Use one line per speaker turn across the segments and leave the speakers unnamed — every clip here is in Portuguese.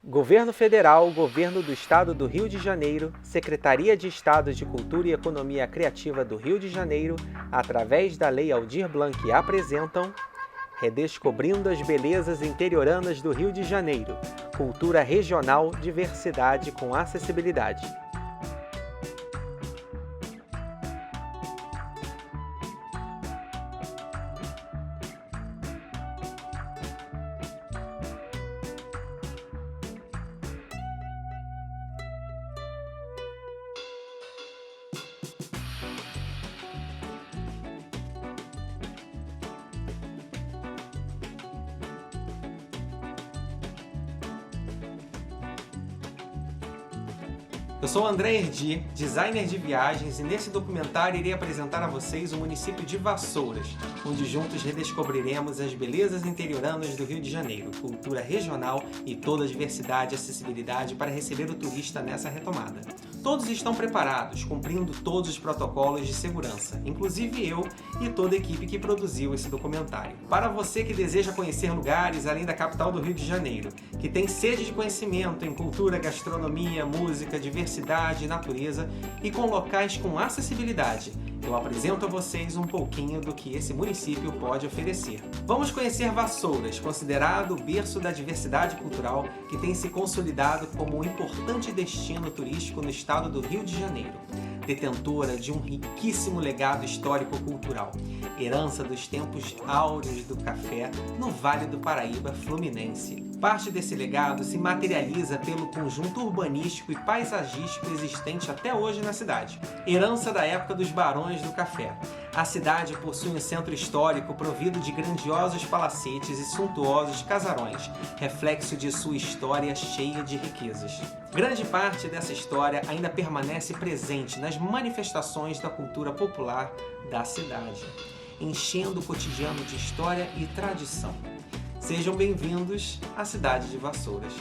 Governo Federal, Governo do Estado do Rio de Janeiro, Secretaria de Estado de Cultura e Economia Criativa do Rio de Janeiro, através da Lei Aldir Blanc, apresentam Redescobrindo as Belezas Interioranas do Rio de Janeiro, Cultura Regional, Diversidade com Acessibilidade.
Eu sou André Erdi, designer de viagens, e nesse documentário irei apresentar a vocês o município de Vassouras, onde juntos redescobriremos as belezas interioranas do Rio de Janeiro, cultura regional e toda a diversidade e acessibilidade para receber o turista nessa retomada. Todos estão preparados, cumprindo todos os protocolos de segurança, inclusive eu e toda a equipe que produziu esse documentário. Para você que deseja conhecer lugares além da capital do Rio de Janeiro, que tem sede de conhecimento em cultura, gastronomia, música, diversidade e natureza e com locais com acessibilidade, eu apresento a vocês um pouquinho do que esse município pode oferecer. Vamos conhecer Vassouras, considerado o berço da diversidade cultural que tem se consolidado como um importante destino turístico no estado do Rio de Janeiro, detentora de um riquíssimo legado histórico-cultural, herança dos tempos áureos do café no Vale do Paraíba fluminense. Parte desse legado se materializa pelo conjunto urbanístico e paisagístico existente até hoje na cidade, herança da época dos barões do café. A cidade possui um centro histórico provido de grandiosos palacetes e suntuosos casarões, reflexo de sua história cheia de riquezas. Grande parte dessa história ainda permanece presente nas manifestações da cultura popular da cidade, enchendo o cotidiano de história e tradição. Sejam bem-vindos à cidade de Vassouras.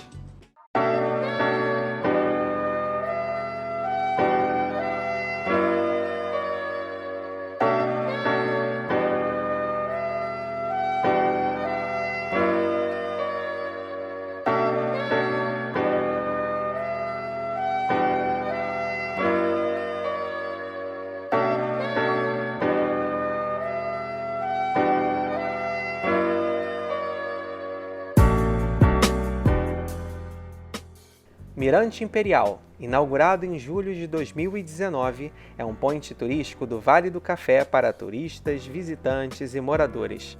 Mirante Imperial, inaugurado em julho de 2019, é um ponte turístico do Vale do Café para turistas, visitantes e moradores.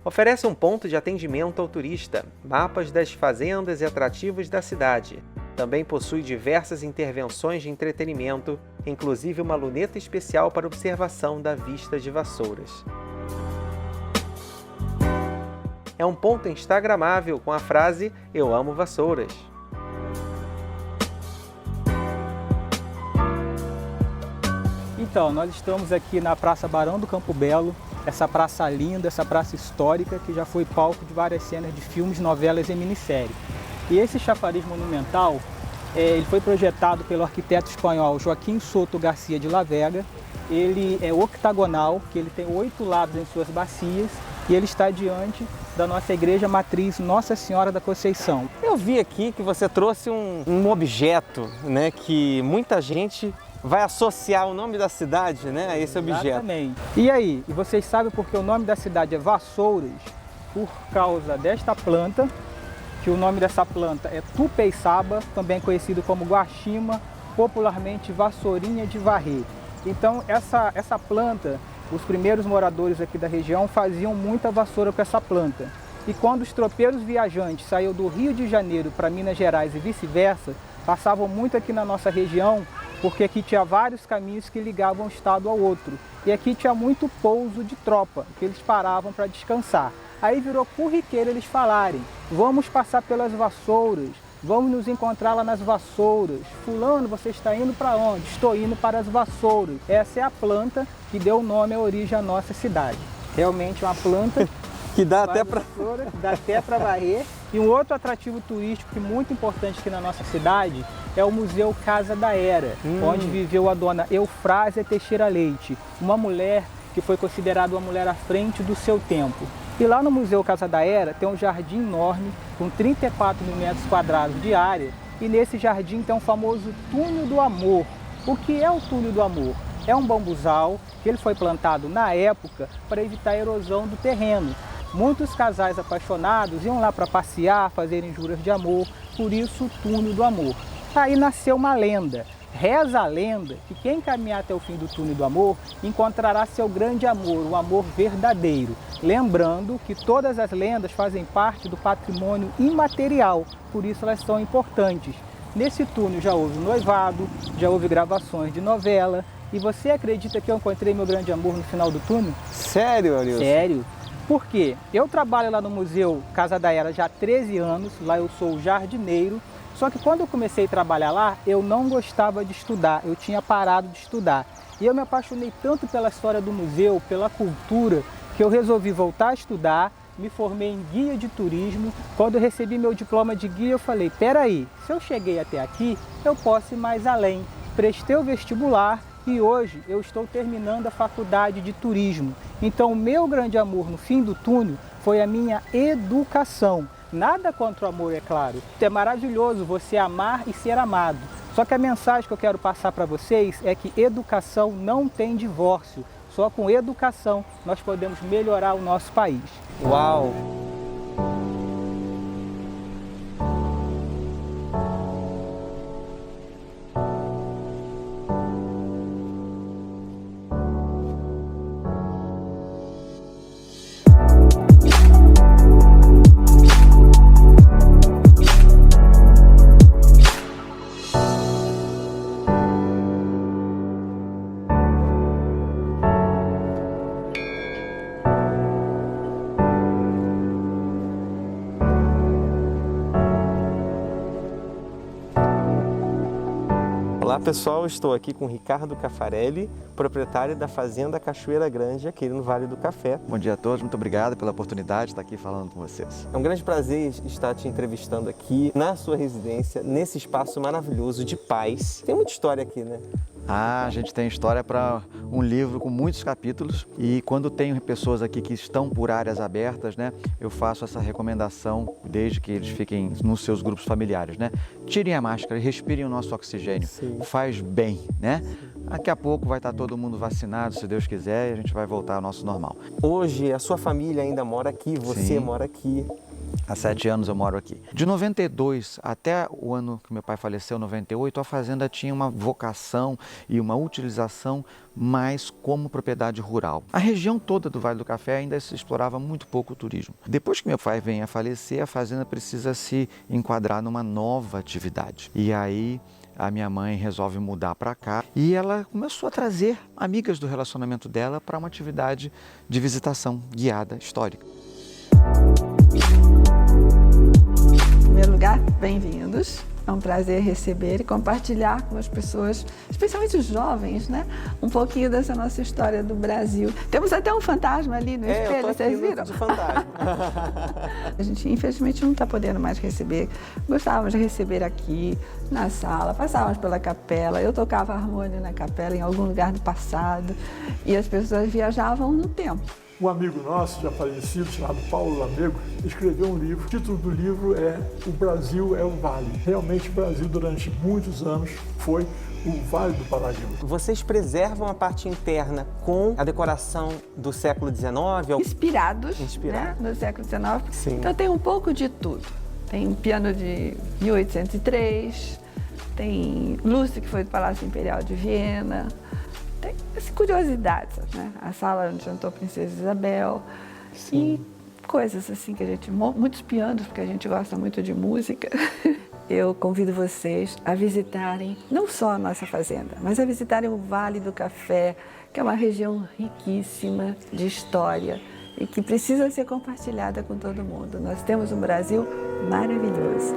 Oferece um ponto de atendimento ao turista, mapas das fazendas e atrativos da cidade. Também possui diversas intervenções de entretenimento, inclusive uma luneta especial para observação da vista de Vassouras. É um ponto instagramável com a frase "Eu amo Vassouras".
Então, nós estamos aqui na Praça Barão do Campo Belo, essa praça linda, essa praça histórica que já foi palco de várias cenas de filmes, novelas e minisséries. E esse chafariz monumental, ele foi projetado pelo arquiteto espanhol Joaquim Soto Garcia de La Vega. Ele é octagonal, que ele tem 8 lados em suas bacias, e ele está diante da nossa igreja matriz Nossa Senhora da Conceição.
Eu vi aqui que você trouxe um objeto, né, que muita gente vai associar o nome da cidade, né, a esse objeto.
Exatamente. E aí, e vocês sabem por que o nome da cidade é Vassouras? Por causa desta planta, que o nome dessa planta é tupeiçaba, também conhecido como guaxima, popularmente vassourinha de varrer. Então essa planta, os primeiros moradores aqui da região faziam muita vassoura com essa planta. E quando os tropeiros viajantes saíam do Rio de Janeiro para Minas Gerais e vice-versa, passavam muito aqui na nossa região, porque aqui tinha vários caminhos que ligavam um estado ao outro. E aqui tinha muito pouso de tropa, que eles paravam para descansar. Aí virou corriqueiro eles falarem: vamos passar pelas Vassouras, vamos nos encontrar lá nas Vassouras. Fulano, você está indo para onde? Estou indo para as Vassouras. Essa é a planta que deu o nome à origem à nossa cidade. Realmente é uma planta
que dá até para
varrer. E um outro atrativo turístico muito importante aqui na nossa cidade é o Museu Casa da Era, onde viveu a dona Eufrásia Teixeira Leite, uma mulher que foi considerada uma mulher à frente do seu tempo. E lá no Museu Casa da Era tem um jardim enorme, com 34 mil metros quadrados de área, e nesse jardim tem um famoso Túnel do Amor. O que é o Túnel do Amor? É um bambuzal que ele foi plantado na época para evitar a erosão do terreno. Muitos casais apaixonados iam lá para passear, fazerem juras de amor, por isso o Túnel do Amor. Aí nasceu uma lenda. Reza a lenda que quem caminhar até o fim do Túnel do Amor encontrará seu grande amor, o amor verdadeiro. Lembrando que todas as lendas fazem parte do patrimônio imaterial, por isso elas são importantes. Nesse túnel já houve noivado, já houve gravações de novela. E você acredita que eu encontrei meu grande amor no final do túnel?
Sério, Arilson?
Sério. Por quê? Eu trabalho lá no Museu Casa da Era já há 13 anos, lá eu sou jardineiro. Só que quando eu comecei a trabalhar lá, eu não gostava de estudar, eu tinha parado de estudar. E eu me apaixonei tanto pela história do museu, pela cultura, que eu resolvi voltar a estudar, me formei em guia de turismo. Quando eu recebi meu diploma de guia, eu falei, peraí, se eu cheguei até aqui, eu posso ir mais além. Prestei o vestibular e hoje eu estou terminando a faculdade de turismo. Então o meu grande amor no fim do túnel foi a minha educação. Nada contra o amor, é claro. É maravilhoso você amar e ser amado. Só que a mensagem que eu quero passar para vocês é que educação não tem divórcio. Só com educação nós podemos melhorar o nosso país.
Uau! Olá pessoal, estou aqui com Ricardo Caffarelli, proprietário da Fazenda Cachoeira Grande, aqui no Vale do Café.
Bom dia a todos, muito obrigado pela oportunidade de estar aqui falando com vocês.
É um grande prazer estar te entrevistando aqui na sua residência, nesse espaço maravilhoso de paz. Tem muita história aqui, né?
A gente tem história para um livro com muitos capítulos e quando tenho pessoas aqui que estão por áreas abertas, né, eu faço essa recomendação desde que eles fiquem nos seus grupos familiares, né? Tirem a máscara, respirem o nosso oxigênio,
Sim.
Faz bem, né? Daqui a pouco vai estar todo mundo vacinado, se Deus quiser, e a gente vai voltar ao nosso normal.
Hoje a sua família ainda mora aqui, você
Sim.
mora aqui.
Há 7 anos eu moro aqui. De 92 até o ano que meu pai faleceu, 98, a fazenda tinha uma vocação e uma utilização mais como propriedade rural. A região toda do Vale do Café ainda se explorava muito pouco o turismo. Depois que meu pai vem a falecer, a fazenda precisa se enquadrar numa nova atividade. E aí a minha mãe resolve mudar para cá e ela começou a trazer amigas do relacionamento dela para uma atividade de visitação guiada histórica.
Em primeiro lugar, bem-vindos. É um prazer receber e compartilhar com as pessoas, especialmente os jovens, né? Um pouquinho dessa nossa história do Brasil. Temos até um fantasma ali no espelho, vocês viram?
De fantasma.
A gente, infelizmente, não está podendo mais receber. Gostávamos de receber aqui, na sala, passávamos pela capela. Eu tocava harmônio na capela em algum lugar do passado e as pessoas viajavam no tempo.
Um amigo nosso, já falecido, chamado Paulo Lamego, escreveu um livro. O título do livro é O Brasil é o Vale. Realmente o Brasil, durante muitos anos, foi o Vale do Paraíba.
Vocês preservam a parte interna com a decoração do século XIX?
Inspirados. Né, no século XIX.
Sim.
Então tem um pouco de tudo. Tem um piano de 1803, tem lustre que foi do Palácio Imperial de Viena, tem curiosidades, né? A sala onde jantou a Princesa Isabel. Sim. E coisas assim que a gente... Muitos pianos, porque a gente gosta muito de música. Eu convido vocês a visitarem não só a nossa fazenda, mas a visitarem o Vale do Café, que é uma região riquíssima de história e que precisa ser compartilhada com todo mundo. Nós temos um Brasil maravilhoso.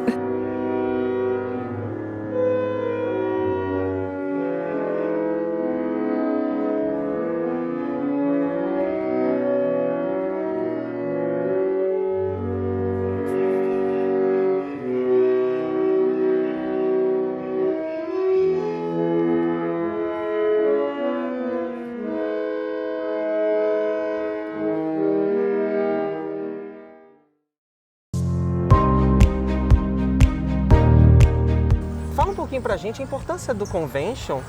pra gente a importância do convention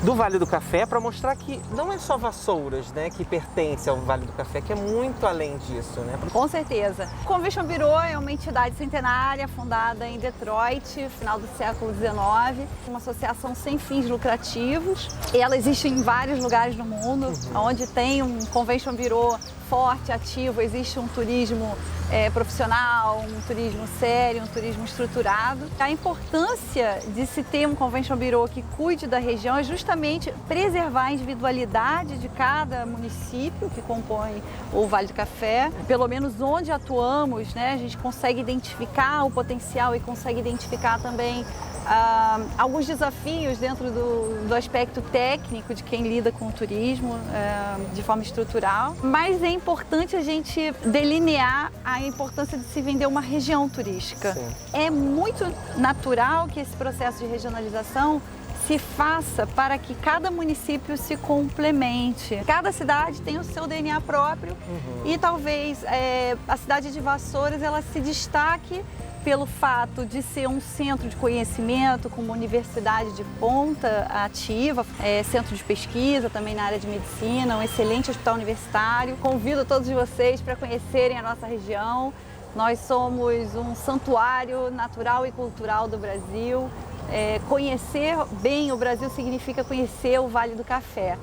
do Vale do Café para mostrar que não é só Vassouras, né, que pertence ao Vale do Café, que é muito além disso, né?
Com certeza. O Convention Bureau é uma entidade centenária fundada em Detroit, final do século XIX, uma associação sem fins lucrativos. E ela existe em vários lugares do mundo, onde tem um Convention Bureau forte, ativo, existe um turismo profissional, um turismo sério, um turismo estruturado. A importância de se ter um Convention Bureau que cuide da região é justamente preservar a individualidade de cada município que compõe o Vale do Café. Pelo menos onde atuamos, né, a gente consegue identificar o potencial e consegue identificar também alguns desafios dentro do aspecto técnico de quem lida com o turismo de forma estrutural, mas é importante a gente delinear a importância de se vender uma região turística.
Sim.
É muito natural que esse processo de regionalização se faça para que cada município se complemente. Cada cidade tem o seu DNA próprio e talvez a cidade de Vassouras ela se destaque pelo fato de ser um centro de conhecimento, com uma universidade de ponta ativa, centro de pesquisa também na área de medicina, um excelente hospital universitário. Convido todos vocês para conhecerem a nossa região. Nós somos um santuário natural e cultural do Brasil. Conhecer bem o Brasil significa conhecer o Vale do Café.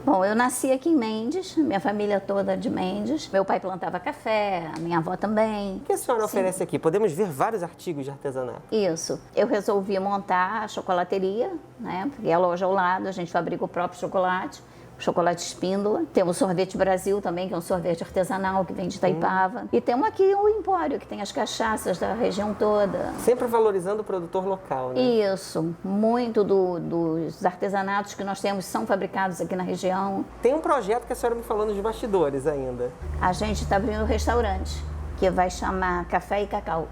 Bom, eu nasci aqui em Mendes, minha família toda de Mendes. Meu pai plantava café, a minha avó também.
O que a senhora oferece aqui? Podemos ver vários artigos de artesanato.
Isso. Eu resolvi montar a chocolateria, né? Porque é a loja ao lado, a gente fabrica o próprio chocolate. Chocolate Espíndola. Temos o Sorvete Brasil também, que é um sorvete artesanal que vem de Itaipava. E temos aqui o Empório, que tem as cachaças da região toda.
Sempre valorizando o produtor local, né?
Isso. Muito dos artesanatos que nós temos são fabricados aqui na região.
Tem um projeto que a senhora me falou nos bastidores ainda.
A gente está abrindo um restaurante que vai chamar Café e Cacau.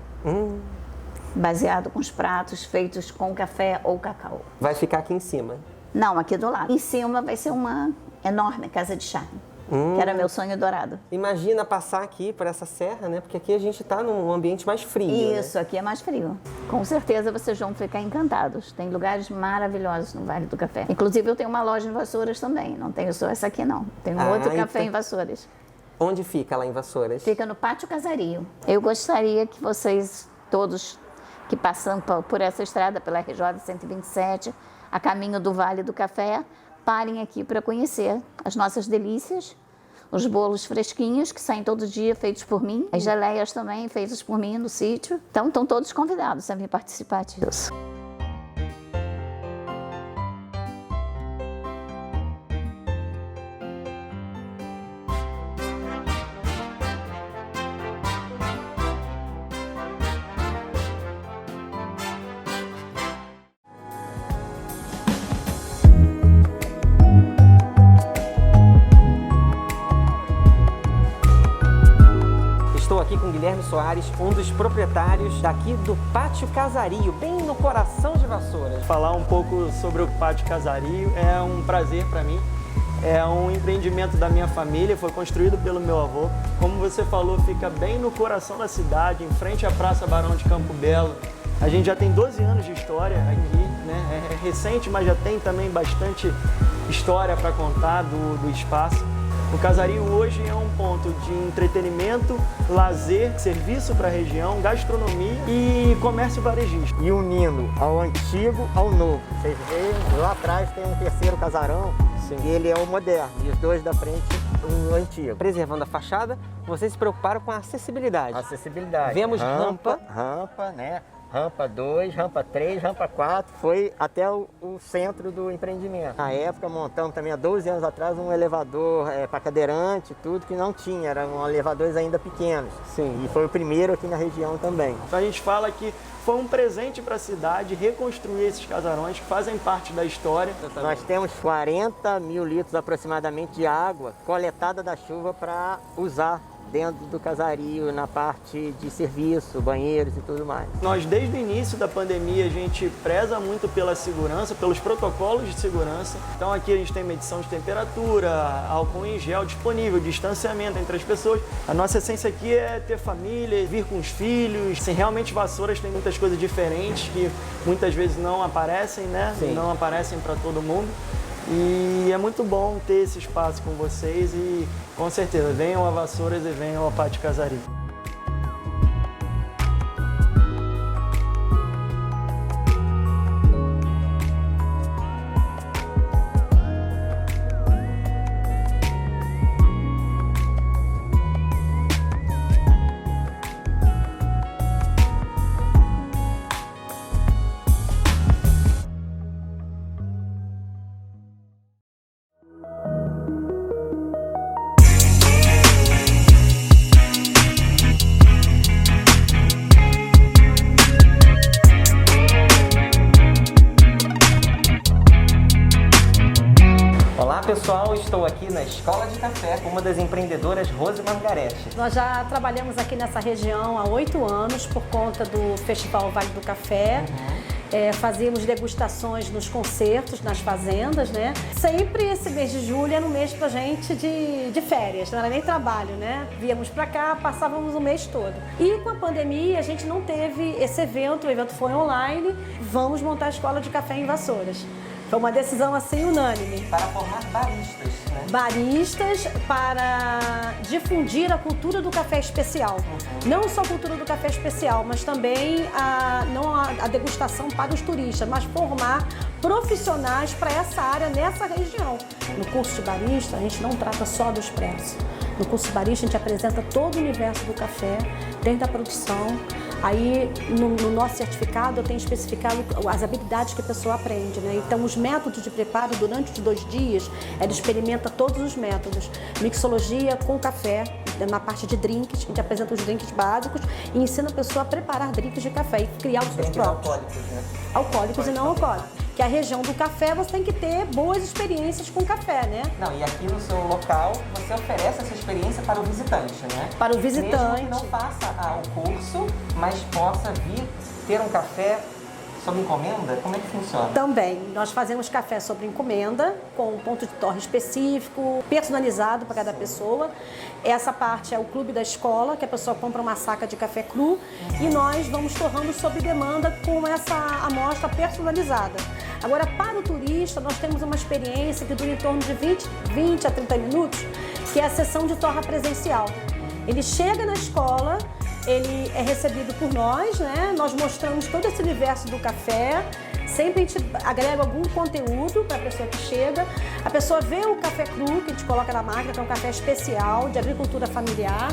Baseado com os pratos feitos com café ou cacau.
Vai ficar aqui em cima?
Não, aqui do lado. Em cima vai ser uma enorme casa de chá, que era meu sonho dourado.
Imagina passar aqui por essa serra, né? Porque aqui a gente está num ambiente mais frio.
Isso, né? Aqui é mais frio. Com certeza vocês vão ficar encantados. Tem lugares maravilhosos no Vale do Café. Inclusive eu tenho uma loja em Vassouras também. Não tenho só essa aqui não. Tenho outro café em Vassouras.
Onde fica lá em Vassouras?
Fica no Pátio Casario. Eu gostaria que vocês todos que passam por essa estrada, pela RJ 127, a caminho do Vale do Café, parem aqui para conhecer as nossas delícias, os bolos fresquinhos que saem todo dia, feitos por mim, as geleias também feitas por mim no sítio. Então estão todos convidados a vir participar disso.
Estou aqui com Guilherme Soares, um dos proprietários daqui do Pátio Casario, bem no coração de Vassouras.
Falar um pouco sobre o Pátio Casario é um prazer para mim. É um empreendimento da minha família, foi construído pelo meu avô. Como você falou, fica bem no coração da cidade, em frente à Praça Barão de Campo Belo. A gente já tem 12 anos de história aqui, né? É recente, mas já tem também bastante história para contar do espaço. O Casario hoje é um ponto de entretenimento, lazer, serviço para a região, gastronomia e comércio varejista.
E unindo ao antigo ao novo. Vocês veem, lá atrás tem um terceiro casarão, e ele é o moderno, e os dois da frente, o antigo.
Preservando a fachada, vocês se preocuparam com a acessibilidade.
Acessibilidade.
Vemos rampa.
Rampa, né? Rampa 2, rampa 3, rampa 4, foi até o centro do empreendimento. Na época montamos também há 12 anos atrás um elevador para cadeirante, tudo que não tinha, eram elevadores ainda pequenos.
Sim.
E foi o primeiro aqui na região também.
Então a gente fala que foi um presente para a cidade reconstruir esses casarões que fazem parte da história.
Nós temos 40 mil litros aproximadamente de água coletada da chuva para usar dentro do casario, na parte de serviço, banheiros e tudo mais.
Nós, desde o início da pandemia, a gente preza muito pela segurança, pelos protocolos de segurança. Então aqui a gente tem medição de temperatura, álcool em gel disponível, distanciamento entre as pessoas. A nossa essência aqui é ter família, vir com os filhos. Assim, realmente Vassouras tem muitas coisas diferentes que muitas vezes não aparecem, né?
Sim.
Não aparecem para todo mundo. E é muito bom ter esse espaço com vocês e, com certeza, venham a Vassouras e venham ao Pátio Casario.
Olá pessoal, estou aqui na Escola de Café com uma das empreendedoras, Rose Margarete.
Nós já trabalhamos aqui nessa região há 8 anos por conta do Festival Vale do Café. Fazíamos degustações nos concertos, nas fazendas, né? Sempre esse mês de julho era um mês pra gente de férias, não era nem trabalho, né? Víamos pra cá, passávamos o mês todo. E com a pandemia a gente não teve esse evento, o evento foi online. Vamos montar a Escola de Café em Vassouras. Foi uma decisão assim unânime.
Para formar baristas, né?
Baristas para difundir a cultura do café especial. Não só a cultura do café especial, mas também não a degustação para os turistas, mas formar profissionais para essa área, nessa região. No curso de barista, a gente não trata só do expresso. No curso de barista, a gente apresenta todo o universo do café, desde a produção. Aí, no nosso certificado, eu tenho especificado as habilidades que a pessoa aprende, né? Então, os métodos de preparo, durante os 2 dias, ela experimenta todos os métodos. Mixologia com café, na parte de drinks, a gente apresenta os drinks básicos e ensina a pessoa a preparar drinks de café e criar os seus próprios.
Alcoólicos, né?
Alcoólicos e não alcoólicos. Que a região do café, você tem que ter boas experiências com café, né?
Não, e aqui no seu local, você oferece essa experiência para o visitante, né?
Para o visitante.
Mesmo que não faça o curso, mas possa vir ter um café sob encomenda, como é que funciona?
Também, nós fazemos café sob encomenda, com um ponto de torre específico, personalizado para cada pessoa. Essa parte é o clube da escola, que a pessoa compra uma saca de café cru e nós vamos torrando sob demanda com essa amostra personalizada. Agora, para o turista, nós temos uma experiência que dura em torno de 20 a 30 minutos, que é a sessão de torra presencial. Ele chega na escola, ele é recebido por nós, né? Nós mostramos todo esse universo do café, sempre a gente agrega algum conteúdo para a pessoa que chega. A pessoa vê o café cru que a gente coloca na máquina, que é um café especial, de agricultura familiar.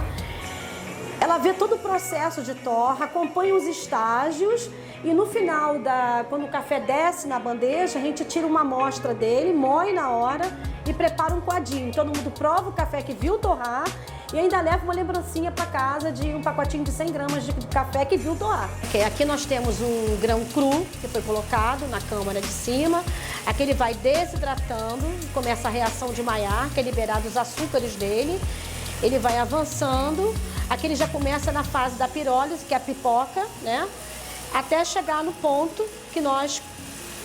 Ela vê todo o processo de torra, acompanha os estágios e no final, quando o café desce na bandeja, a gente tira uma amostra dele, moe na hora e prepara um coadinho. Todo mundo prova o café que viu torrar e ainda leva uma lembrancinha para casa de um pacotinho de 100 gramas de café que viu torrar. Aqui nós temos um grão cru que foi colocado na câmara de cima. Aqui ele vai desidratando, começa a reação de Maillard, que é liberado os açúcares dele. Ele vai avançando, aqui ele já começa na fase da pirólise, que é a pipoca, né? Até chegar no ponto que nós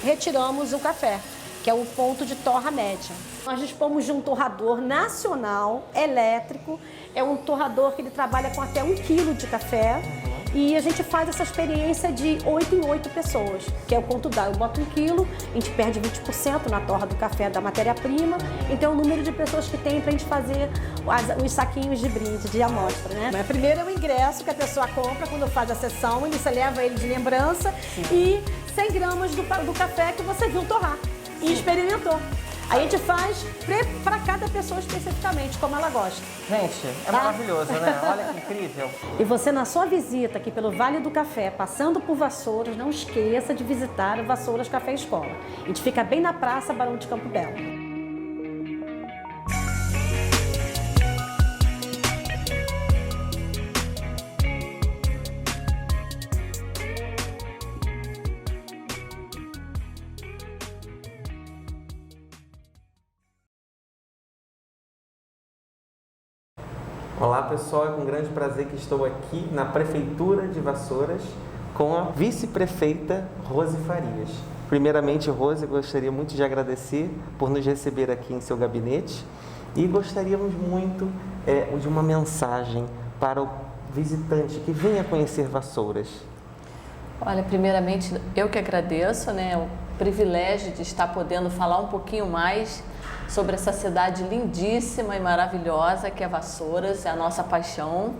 retiramos o café, que é o ponto de torra média. Nós dispomos de um torrador nacional, elétrico, é um torrador que ele trabalha com até 1 quilo de café e a gente faz essa experiência de 8 em 8 pessoas, que é o quanto dá. Eu boto 1 quilo, a gente perde 20% na torra do café da matéria-prima, então é o número de pessoas que tem pra gente fazer os saquinhos de brinde, de amostra, né? Mas primeiro é o ingresso que a pessoa compra quando faz a sessão, você leva ele de lembrança e 100 gramas do café que você viu torrar e experimentou. Aí a gente faz para cada pessoa especificamente, como ela gosta.
Gente, é maravilhoso, né? Olha que incrível.
E você, na sua visita aqui pelo Vale do Café, passando por Vassouras, não esqueça de visitar o Vassouras Café Escola. A gente fica bem na Praça Barão de Campo Belo.
Olá pessoal, é com grande prazer que estou aqui na Prefeitura de Vassouras com a vice-prefeita Rose Farias. Primeiramente, Rose, gostaria muito de agradecer por nos receber aqui em seu gabinete e gostaríamos muito de uma mensagem para o visitante que venha conhecer Vassouras.
Olha, primeiramente eu que agradeço, o privilégio de estar podendo falar um pouquinho mais sobre essa cidade lindíssima e maravilhosa que é Vassouras, é a nossa paixão.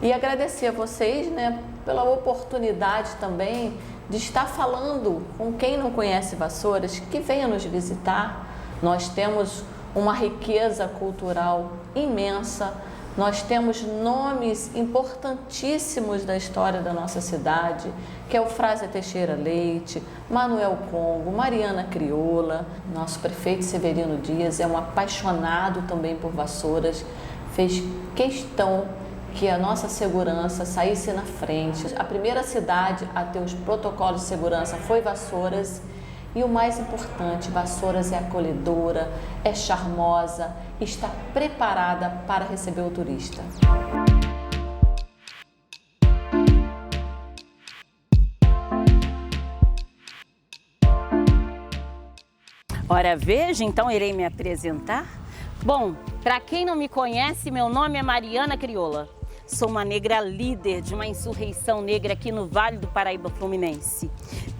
E agradecer a vocês, pela oportunidade também de estar falando com quem não conhece Vassouras, que venha nos visitar. Nós temos uma riqueza cultural imensa. Nós temos nomes importantíssimos da história da nossa cidade, que é o Frázia Teixeira Leite, Manuel Congo, Mariana Crioula. Nosso prefeito Severino Dias é um apaixonado também por Vassouras, fez questão que a nossa segurança saísse na frente. A primeira cidade a ter os protocolos de segurança foi Vassouras. E o mais importante, Vassouras é acolhedora, é charmosa, está preparada para receber o turista.
Ora, veja, então irei me apresentar. Bom, para quem não me conhece, meu nome é Mariana Crioula. Sou uma negra líder de uma insurreição negra aqui no Vale do Paraíba Fluminense.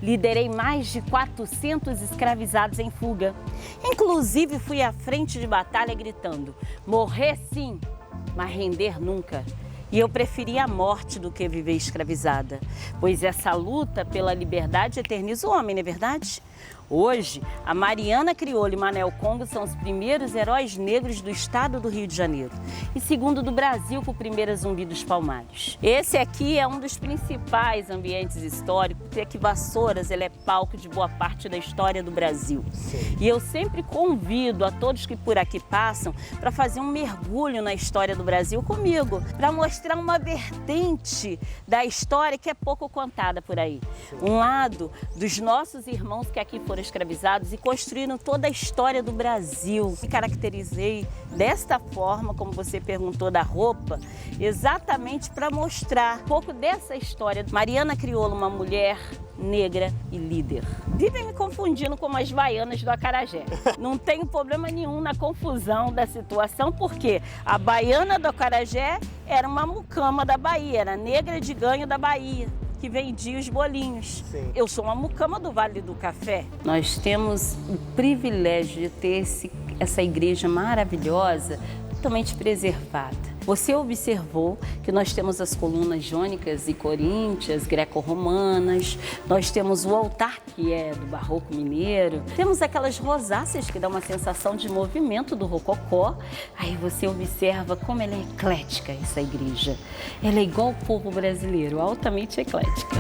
Liderei mais de 400 escravizados em fuga. Inclusive fui à frente de batalha gritando: morrer sim, mas render nunca. E eu preferi a morte do que viver escravizada, pois essa luta pela liberdade eterniza o homem, não é verdade? Hoje, a Mariana Crioula e Manuel Congo são os primeiros heróis negros do estado do Rio de Janeiro e segundo do Brasil com o primeiro Zumbi dos Palmares. Esse aqui é um dos principais ambientes históricos, porque aqui Vassouras é palco de boa parte da história do Brasil. Sim. E eu sempre convido a todos que por aqui passam para fazer um mergulho na história do Brasil comigo, para mostrar uma vertente da história que é pouco contada por aí. Sim. Um lado dos nossos irmãos que aqui foram escravizados e construíram toda a história do Brasil. Me caracterizei desta forma, como você perguntou, da roupa, exatamente para mostrar um pouco dessa história. Mariana Crioula, uma mulher negra e líder. Vivem me confundindo com as baianas do acarajé. Não tenho problema nenhum na confusão da situação, porque a baiana do acarajé era uma mucama da Bahia, era negra de ganho da Bahia, que vendia os bolinhos. Sim. Eu sou uma mucama do Vale do Café. Nós temos o privilégio de ter essa igreja maravilhosa, totalmente preservada. Você observou que nós temos as colunas jônicas e coríntias, greco-romanas, nós temos o altar, que é do barroco mineiro, temos aquelas rosáceas que dão uma sensação de movimento do rococó. Aí você observa como ela é eclética, essa igreja. Ela é igual ao povo brasileiro, altamente eclética.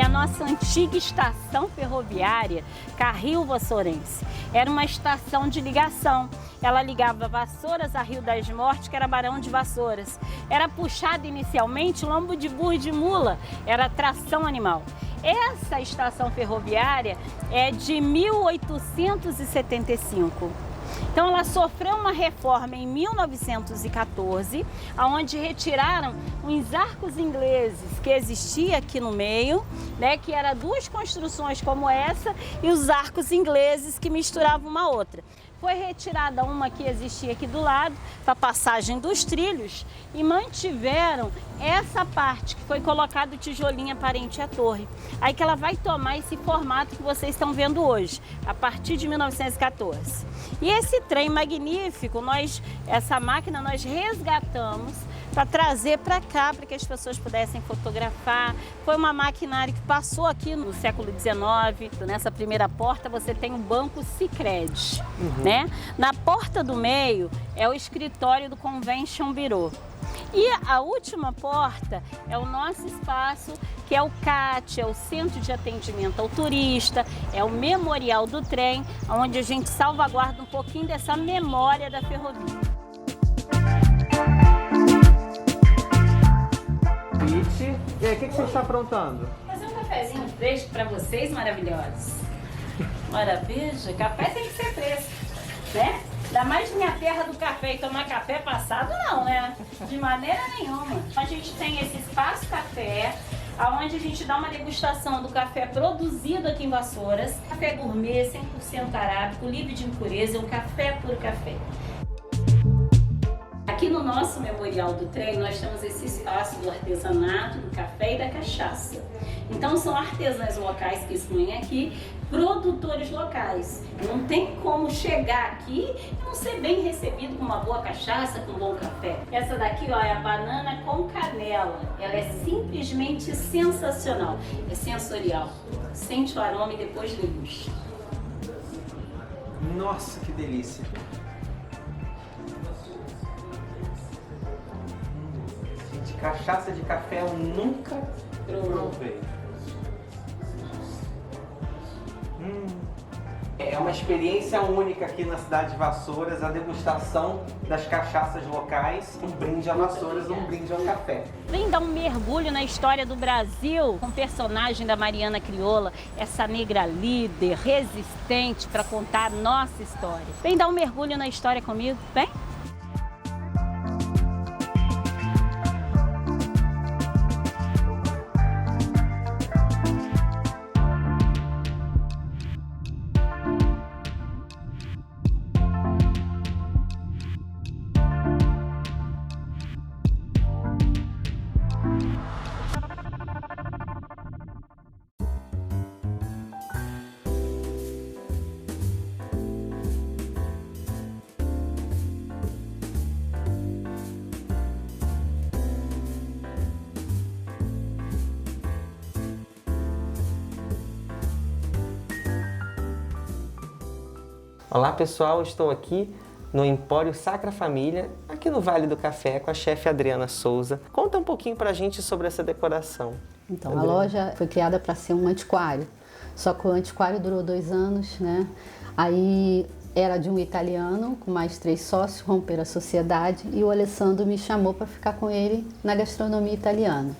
Nossa antiga estação ferroviária, Carril Vassourense, era uma estação de ligação. Ela ligava Vassouras a Rio das Mortes, que era Barão de Vassouras. Era puxada inicialmente lombo de burro e de mula, era tração animal. Essa estação ferroviária é de 1875. Então ela sofreu uma reforma em 1914, onde retiraram uns arcos ingleses que existia aqui no meio, que era duas construções como essa e os arcos ingleses que misturavam uma outra. Foi retirada uma que existia aqui do lado, para a passagem dos trilhos, e mantiveram essa parte que foi colocado tijolinho aparente à torre. Aí que ela vai tomar esse formato que vocês estão vendo hoje, a partir de 1914. E esse trem magnífico, essa máquina nós resgatamos para trazer para cá, para que as pessoas pudessem fotografar. Foi uma maquinária que passou aqui no século XIX. Nessa primeira porta você tem o Banco Sicredi, Na porta do meio é o escritório do Convention Bureau. E a última porta é o nosso espaço, que é o CAT, é o Centro de Atendimento ao Turista, é o Memorial do Trem, onde a gente salvaguarda um pouquinho dessa memória da ferrovia.
Mãe, o que você está aprontando?
Fazer um cafezinho fresco para vocês, maravilhosos. Maravilha, café tem que ser fresco, né? Ainda mais minha terra do café e tomar café passado, não, né? De maneira nenhuma. A gente tem esse espaço café, onde a gente dá uma degustação do café produzido aqui em Vassouras. Café gourmet, 100% arábico, livre de impureza, um café puro café. Aqui no nosso Memorial do Trem, nós temos esse espaço do artesanato, do café e da cachaça. Então são artesãos locais que expõem aqui, produtores locais. Não tem como chegar aqui e não ser bem recebido com uma boa cachaça, com um bom café. Essa daqui, ó, é a banana com canela. Ela é simplesmente sensacional. É sensorial. Sente o aroma e depois degusta.
Nossa, que delícia! Gente, cachaça de café eu nunca provei. É uma experiência única aqui na cidade de Vassouras, a degustação das cachaças locais. Um brinde a Vassouras, um brinde ao café.
Vem dar um mergulho na história do Brasil com o personagem da Mariana Crioula, essa negra líder, resistente para contar a nossa história. Vem dar um mergulho na história comigo, vem?
Olá pessoal, estou aqui no Empório Sacra Família, aqui no Vale do Café, com a chefe Adriana Souza. Conta um pouquinho pra gente sobre essa decoração.
Então,
Adriana.
A loja foi criada para ser um antiquário, só que o antiquário durou 2 anos, né? Aí era de um italiano, com mais 3 sócios, romperam a sociedade e o Alessandro me chamou para ficar com ele na gastronomia italiana.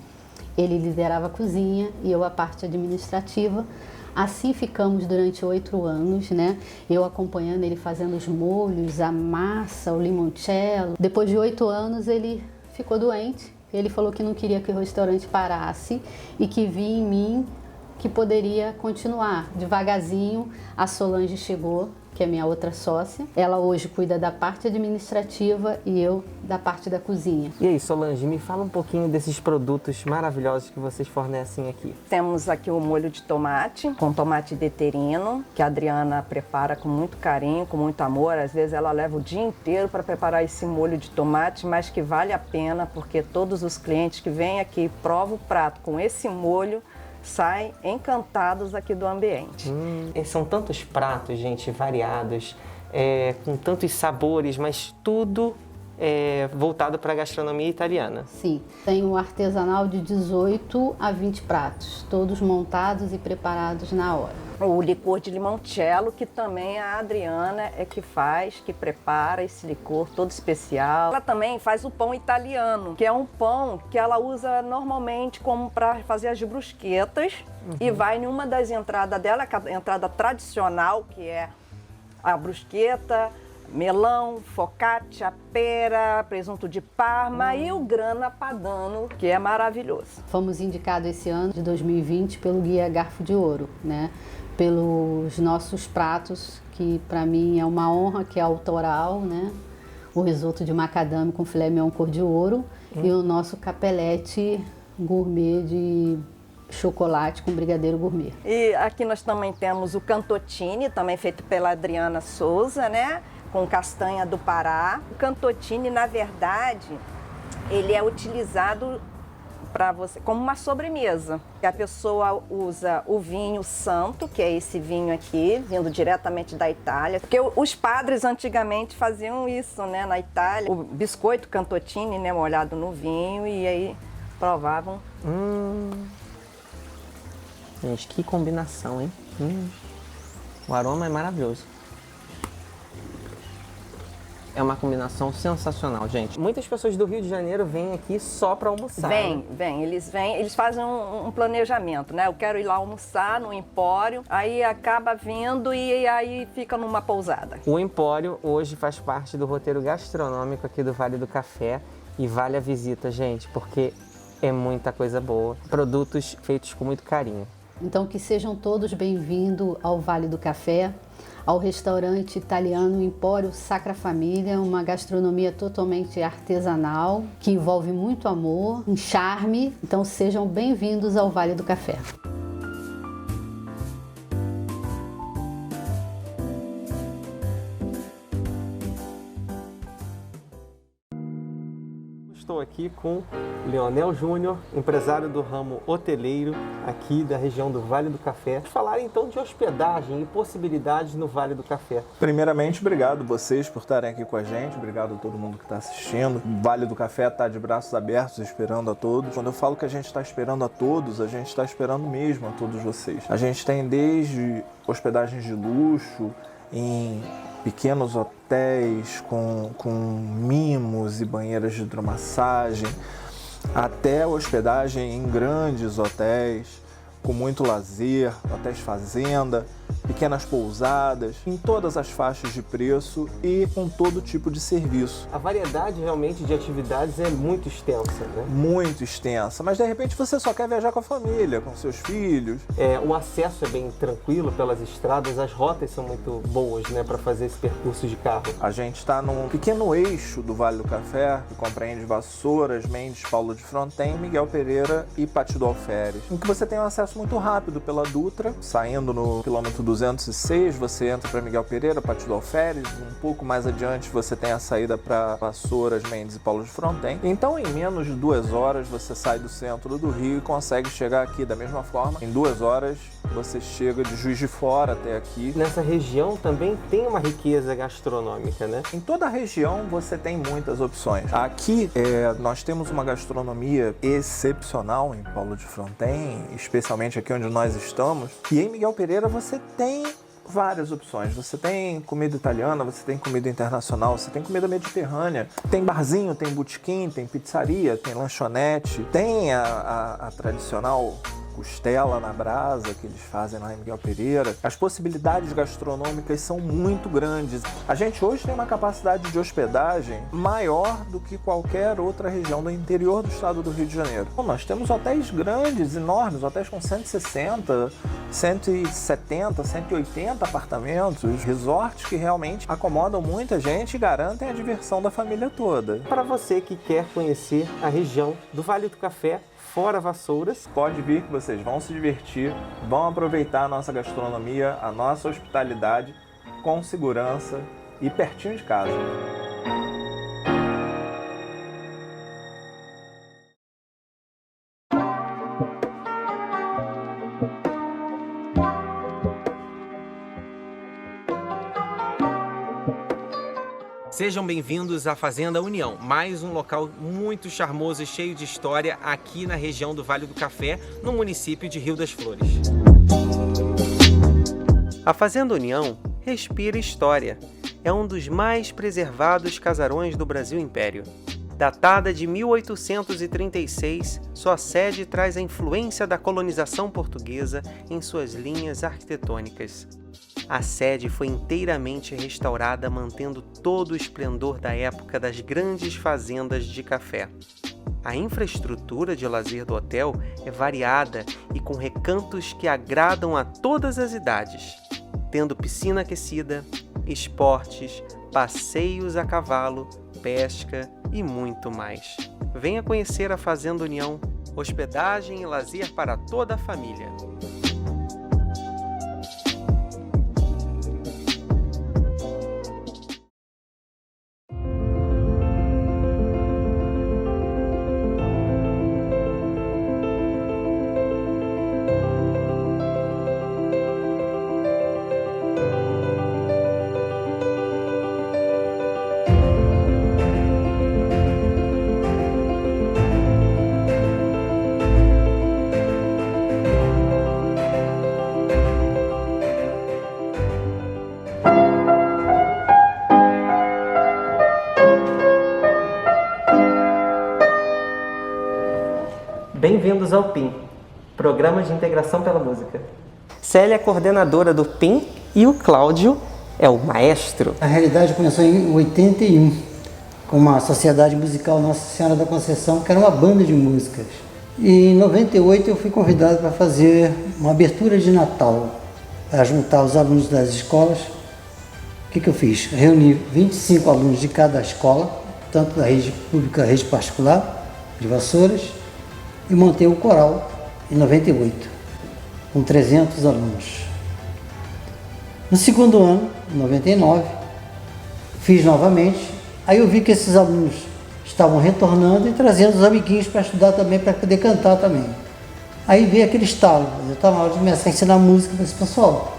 Ele liderava a cozinha e eu a parte administrativa. Assim ficamos durante 8 anos, né? Eu acompanhando ele fazendo os molhos, a massa, o limoncello. Depois de 8 anos ele ficou doente. Ele falou que não queria que o restaurante parasse e que via em mim que poderia continuar. Devagarzinho a Solange chegou, que é minha outra sócia. Ela hoje cuida da parte administrativa e eu da parte da cozinha.
E aí, Solange, me fala um pouquinho desses produtos maravilhosos que vocês fornecem aqui.
Temos aqui o molho de tomate, com tomate deterino, que a Adriana prepara com muito carinho, com muito amor. Às vezes ela leva o dia inteiro para preparar esse molho de tomate, mas que vale a pena, porque todos os clientes que vêm aqui e provam o prato com esse molho saem encantados aqui do ambiente.
São tantos pratos, gente, variados, com tantos sabores, mas tudo voltado para a gastronomia italiana.
Sim, tem um artesanal de 18 a 20 pratos, todos montados e preparados na hora.
O licor de limoncello, que também a Adriana é que faz, que prepara esse licor todo especial. Ela também faz o pão italiano, que é um pão que ela usa normalmente como para fazer as brusquetas. E vai em uma das entradas dela, a entrada tradicional, que é a brusqueta, melão, focaccia, pera, presunto de Parma e o grana padano, que é maravilhoso.
Fomos indicados esse ano de 2020 pelo Guia Garfo de Ouro, né? Pelos nossos pratos, que para mim é uma honra, que é autoral, né? O risoto de macadame com filé mignon cor de ouro e o nosso capelete gourmet de chocolate com brigadeiro gourmet.
E aqui nós também temos o cantotine, também feito pela Adriana Souza, né? Com castanha do Pará. O cantotine, na verdade, ele é utilizado para você como uma sobremesa. A pessoa usa o vinho santo, que é esse vinho aqui, vindo diretamente da Itália. Porque os padres antigamente faziam isso, né, na Itália. O biscoito cantotine, né, molhado no vinho, e aí provavam.
Gente, que combinação, hein? O aroma é maravilhoso.
É uma combinação sensacional, gente. Muitas pessoas do Rio de Janeiro vêm aqui só para almoçar.
Vêm, eles fazem um planejamento, né? Eu quero ir lá almoçar no Empório, aí acaba vindo e aí fica numa pousada.
O Empório hoje faz parte do roteiro gastronômico aqui do Vale do Café e vale a visita, gente, porque é muita coisa boa. Produtos feitos com muito carinho.
Então que sejam todos bem-vindos ao Vale do Café, ao restaurante italiano Empório Sacra Família, uma gastronomia totalmente artesanal, que envolve muito amor, um charme. Então sejam bem-vindos ao Vale do Café.
Estou aqui com Leonel Júnior, empresário do ramo hoteleiro aqui da região do Vale do Café. Vamos falar então de hospedagem e possibilidades no Vale do Café.
Primeiramente, obrigado vocês por estarem aqui com a gente, obrigado a todo mundo que está assistindo. O Vale do Café está de braços abertos esperando a todos. Quando eu falo que a gente está esperando a todos, a gente está esperando mesmo a todos vocês. A gente tem desde hospedagens de luxo, em pequenos hotéis com mimos e banheiras de hidromassagem, até hospedagem em grandes hotéis, com muito lazer, hotéis fazenda, pequenas pousadas, em todas as faixas de preço e com todo tipo de serviço.
A variedade realmente de atividades é muito extensa, né?
Muito extensa, mas de repente você só quer viajar com a família, com seus filhos.
O acesso é bem tranquilo pelas estradas, as rotas são muito boas, né, para fazer esse percurso de carro.
A gente está num pequeno eixo do Vale do Café, que compreende Vassouras, Mendes, Paulo de Fronten, Miguel Pereira e Pátio do Alferes, em que você tem um acesso muito rápido pela Dutra, saindo no quilômetro 206, você entra para Miguel Pereira, Pátio do Alferes, um pouco mais adiante você tem a saída para Vassouras, Mendes e Paulo de Fronten. Então, em menos de 2 horas, você sai do centro do Rio e consegue chegar aqui da mesma forma. Em 2 horas, você chega de Juiz de Fora até aqui.
Nessa região também tem uma riqueza gastronômica, né?
Em toda a região você tem muitas opções. Aqui nós temos uma gastronomia excepcional em Paulo de Fronten, especialmente aqui onde nós estamos. E em Miguel Pereira você tem várias opções. Você tem comida italiana, você tem comida internacional, você tem comida mediterrânea, tem barzinho, tem botequim, tem pizzaria, tem lanchonete, tem a tradicional costela na brasa que eles fazem lá em Miguel Pereira. As possibilidades gastronômicas são muito grandes. A gente hoje tem uma capacidade de hospedagem maior do que qualquer outra região do interior do estado do Rio de Janeiro. Então, nós temos hotéis grandes, enormes, hotéis com 160, 170, 180 apartamentos, resorts que realmente acomodam muita gente e garantem a diversão da família toda.
Para você que quer conhecer a região do Vale do Café, fora Vassouras,
pode vir que vocês vão se divertir, vão aproveitar a nossa gastronomia, a nossa hospitalidade com segurança e pertinho de casa.
Sejam bem-vindos à Fazenda União, mais um local muito charmoso e cheio de história aqui na região do Vale do Café, no município de Rio das Flores. A Fazenda União respira história. É um dos mais preservados casarões do Brasil Império. Datada de 1836, sua sede traz a influência da colonização portuguesa em suas linhas arquitetônicas. A sede foi inteiramente restaurada, mantendo todo o esplendor da época das grandes fazendas de café. A infraestrutura de lazer do hotel é variada e com recantos que agradam a todas as idades, tendo piscina aquecida, esportes, passeios a cavalo, pesca e muito mais. Venha conhecer a Fazenda União, hospedagem e lazer para toda a família. Bem-vindos ao PIM, Programa de Integração pela Música. Célia é coordenadora do PIM e o Cláudio é o maestro.
A realidade começou em 81, com uma sociedade musical Nossa Senhora da Conceição, que era uma banda de músicas. E em 98 eu fui convidado para fazer uma abertura de Natal, para juntar os alunos das escolas. O que eu fiz? Reuni 25 alunos de cada escola, tanto da rede pública, rede particular, de Vassouras, e montei o coral em 98, com 300 alunos. No segundo ano, em 99, fiz novamente, aí eu vi que esses alunos estavam retornando e trazendo os amiguinhos para estudar também, para poder cantar também. Aí veio aquele estalo, eu estava na hora de começar a ensinar música para esse pessoal.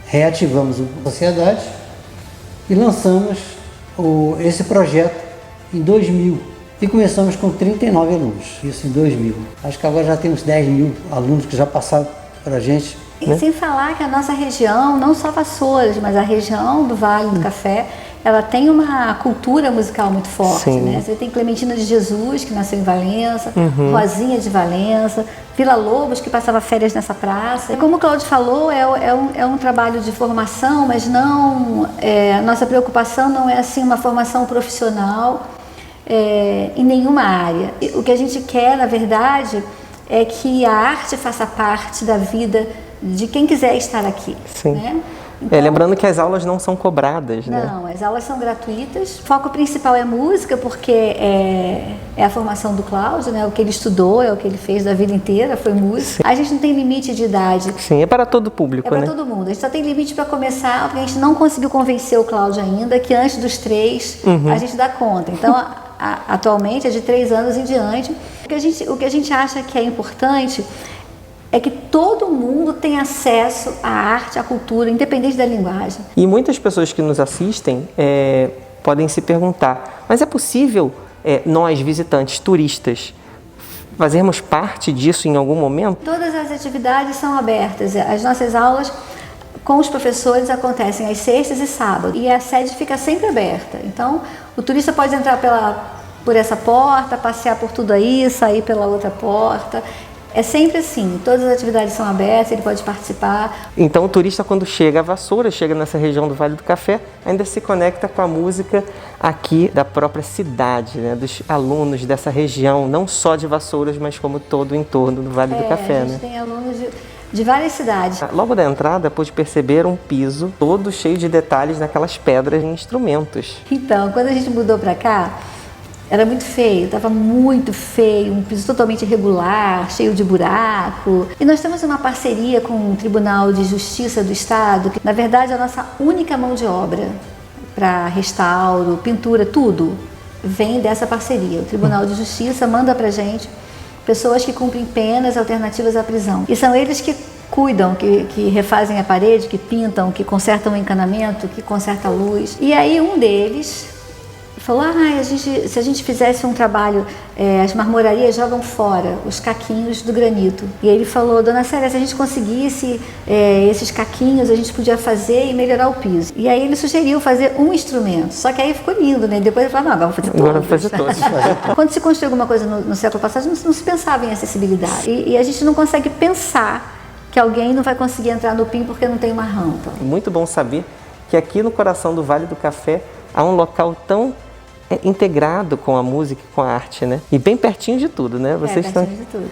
Reativamos a sociedade e lançamos esse projeto em 2000 e começamos com 39 alunos, isso em 2000. Acho que agora já tem uns 10 mil alunos que já passaram para a gente.
E sem falar que a nossa região, não só Vassouras, mas a região do Vale do Café, ela tem uma cultura musical muito forte, né? Você tem Clementina de Jesus, que nasceu em Valença, Rosinha de Valença, Vila Lobos, que passava férias nessa praça. E como o Cláudio falou, é um trabalho de formação, mas não, nossa preocupação não é assim uma formação profissional em nenhuma área. O que a gente quer, na verdade, é que a arte faça parte da vida de quem quiser estar aqui. Né?
Então, lembrando que as aulas não são cobradas, né?
Não, as aulas são gratuitas. O foco principal é música, porque é a formação do Cláudio, né? O que ele estudou, é o que ele fez da vida inteira, foi música. A gente não tem limite de idade.
Sim, é para todo público,
né? É para todo mundo. A gente só tem limite para começar, porque a gente não conseguiu convencer o Cláudio ainda, que antes dos 3 a gente dá conta. Então, atualmente é de 3 anos em diante. O que a gente acha que é importante é que todo mundo tem acesso à arte, à cultura, independente da linguagem.
E muitas pessoas que nos assistem podem se perguntar, mas é possível nós, visitantes, turistas, fazermos parte disso em algum momento?
Todas as atividades são abertas. As nossas aulas com os professores acontecem às sextas e sábados. E a sede fica sempre aberta. Então, o turista pode entrar por essa porta, passear por tudo aí, sair pela outra porta. É sempre assim, todas as atividades são abertas, ele pode participar.
Então o turista, quando chega a Vassouras, chega nessa região do Vale do Café, ainda se conecta com a música aqui da própria cidade, né? Dos alunos dessa região, não só de Vassouras, mas como todo o entorno do Vale do Café.
A gente tem alunos de várias cidades.
Logo da entrada, pude perceber um piso todo cheio de detalhes naquelas pedras e instrumentos.
Então, quando a gente mudou para cá, era muito feio, estava muito feio, um piso totalmente irregular, cheio de buraco. E nós temos uma parceria com o Tribunal de Justiça do Estado, que na verdade é a nossa única mão de obra para restauro, pintura, tudo vem dessa parceria. O Tribunal de Justiça manda para a gente pessoas que cumprem penas alternativas à prisão. E são eles que cuidam, que refazem a parede, que pintam, que consertam o encanamento, que consertam a luz. E aí um deles falou, se a gente fizesse um trabalho, as marmorarias jogam fora os caquinhos do granito. E ele falou, dona Célia, se a gente conseguisse esses caquinhos, a gente podia fazer e melhorar o piso. E aí ele sugeriu fazer um instrumento, só que aí ficou lindo, né? Depois ele falou, não, agora vamos fazer todos.
Agora vamos fazer todos.
Quando se construiu alguma coisa no século passado, não se pensava em acessibilidade. E a gente não consegue pensar que alguém não vai conseguir entrar no PIM porque não tem uma rampa.
Muito bom saber que aqui no coração do Vale do Café há um local tão integrado com a música e com a arte, né? E bem pertinho de tudo, né?
Vocês pertinho de tudo.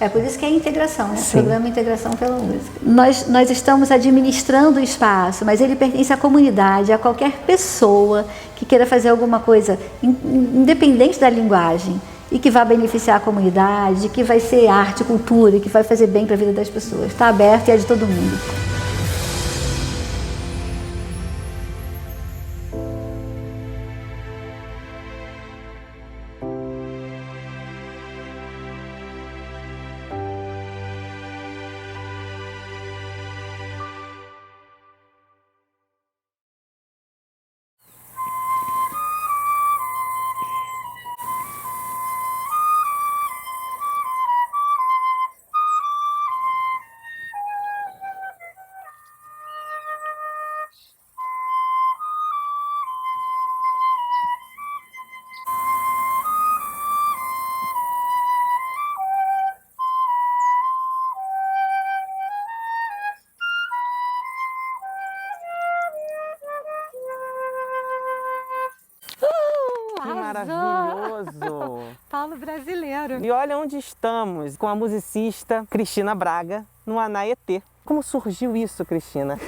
É por isso que é a integração, né? Sim. Programa Integração pela Música. Nós estamos administrando o espaço, mas ele pertence à comunidade, a qualquer pessoa que queira fazer alguma coisa, independente da linguagem, e que vai beneficiar a comunidade, que vai ser arte, cultura, e que vai fazer bem para a vida das pessoas. Está aberto e é de todo mundo.
que maravilhoso!
Paulo brasileiro.
E olha onde estamos, com a musicista Cristina Braga, no Anaetê. Como surgiu isso, Cristina?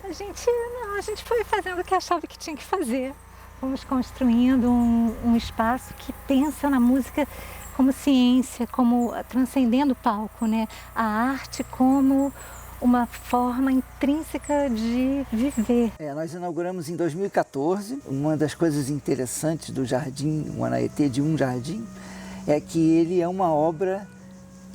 A gente foi fazendo o que achava que tinha que fazer. Fomos construindo um espaço que pensa na música como ciência, como transcendendo o palco, né? A arte como uma forma intrínseca de viver.
Nós inauguramos em 2014. Uma das coisas interessantes do Jardim, o Anaetê de Um Jardim, é que ele é uma obra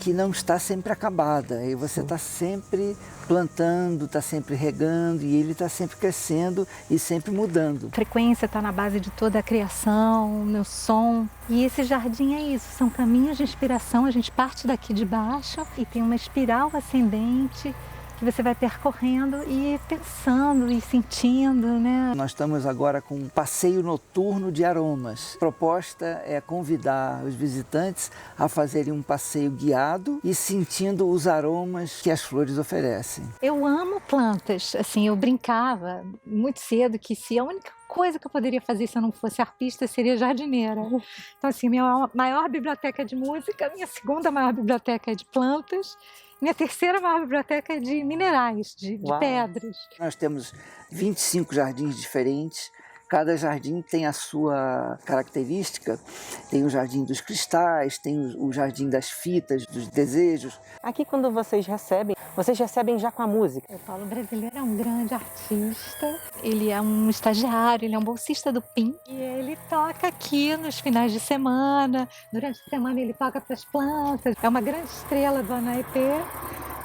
que não está sempre acabada. E você está sempre plantando, está sempre regando e ele está sempre crescendo e sempre mudando.
A frequência está na base de toda a criação, o meu som. E esse jardim é isso, são caminhos de inspiração. A gente parte daqui de baixo e tem uma espiral ascendente que você vai percorrendo e pensando e sentindo, né?
Nós estamos agora com um passeio noturno de aromas. A proposta é convidar os visitantes a fazerem um passeio guiado e sentindo os aromas que as flores oferecem.
Eu amo plantas, assim, eu brincava muito cedo que se a única coisa que eu poderia fazer se eu não fosse arpista seria jardineira. Então, assim, minha maior biblioteca é de música, minha segunda maior biblioteca é de plantas, minha terceira maior biblioteca é de minerais, de pedras.
Nós temos 25 jardins diferentes. Cada jardim tem a sua característica. Tem o jardim dos cristais, tem o jardim das fitas, dos desejos.
Aqui quando vocês recebem já com a música.
O Paulo brasileiro é um grande artista, ele é um estagiário, ele é um bolsista do PIN. E ele toca aqui nos finais de semana, durante a semana ele toca para as plantas. É uma grande estrela do Anaetê.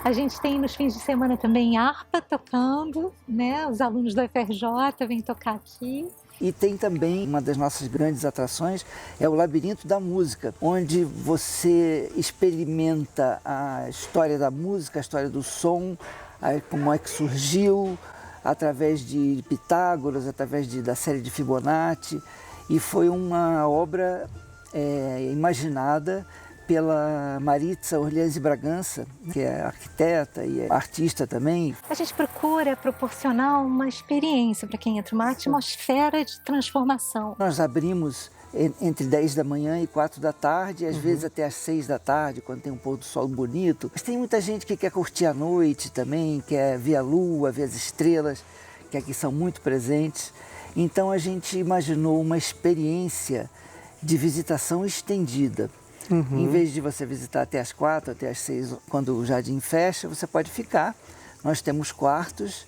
A gente tem nos fins de semana também harpa tocando, né? Os alunos da UFRJ vêm tocar aqui.
E tem também uma das nossas grandes atrações, é o Labirinto da Música, onde você experimenta a história da música, a história do som, como é que surgiu, através de Pitágoras, através da série de Fibonacci. E foi uma obra imaginada pela Maritza Orleans e Bragança, que é arquiteta e é artista também.
A gente procura proporcionar uma experiência para quem entra, uma atmosfera de transformação.
Nós abrimos entre 10 da manhã e 4 da tarde, às vezes até às 6 da tarde, quando tem um pôr do sol bonito. Mas tem muita gente que quer curtir a noite também, quer ver a lua, ver as estrelas, que aqui são muito presentes. Então a gente imaginou uma experiência de visitação estendida. Em vez de você visitar até as 4, até as 6, quando o jardim fecha, você pode ficar. Nós temos quartos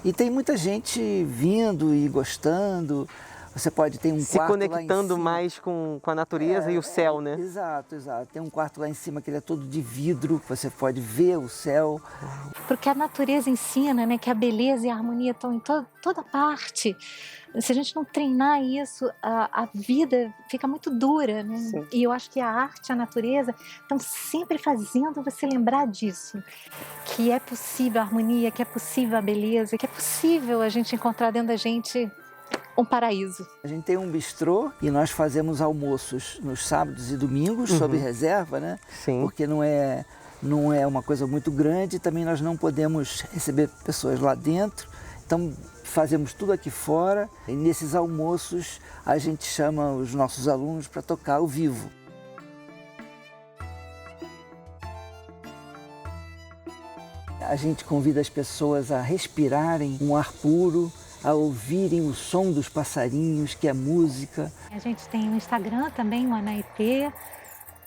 e tem muita gente vindo e gostando. Você pode ter um quarto lá em cima.
Se conectando mais com a natureza e o céu, né?
Exato, exato. Tem um quarto lá em cima que ele é todo de vidro, que você pode ver o céu.
Porque a natureza ensina, né, que a beleza e a harmonia estão em toda parte. Se a gente não treinar isso, a vida fica muito dura, né? Sim. E eu acho que a arte e a natureza estão sempre fazendo você lembrar disso. Que é possível a harmonia, que é possível a beleza, que é possível a gente encontrar dentro da gente um paraíso.
A gente tem um bistrô e nós fazemos almoços nos sábados e domingos, sob reserva, né?
Sim.
Porque não é uma coisa muito grande, também nós não podemos receber pessoas lá dentro. Então fazemos tudo aqui fora e nesses almoços a gente chama os nossos alunos para tocar ao vivo. A gente convida as pessoas a respirarem um ar puro, a ouvirem o som dos passarinhos, que é música.
A gente tem o Instagram também, o Anaetê,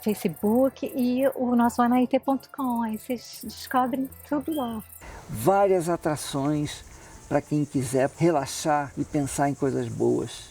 Facebook e o nosso anaetê.com. Aí vocês descobrem tudo lá.
Várias atrações para quem quiser relaxar e pensar em coisas boas.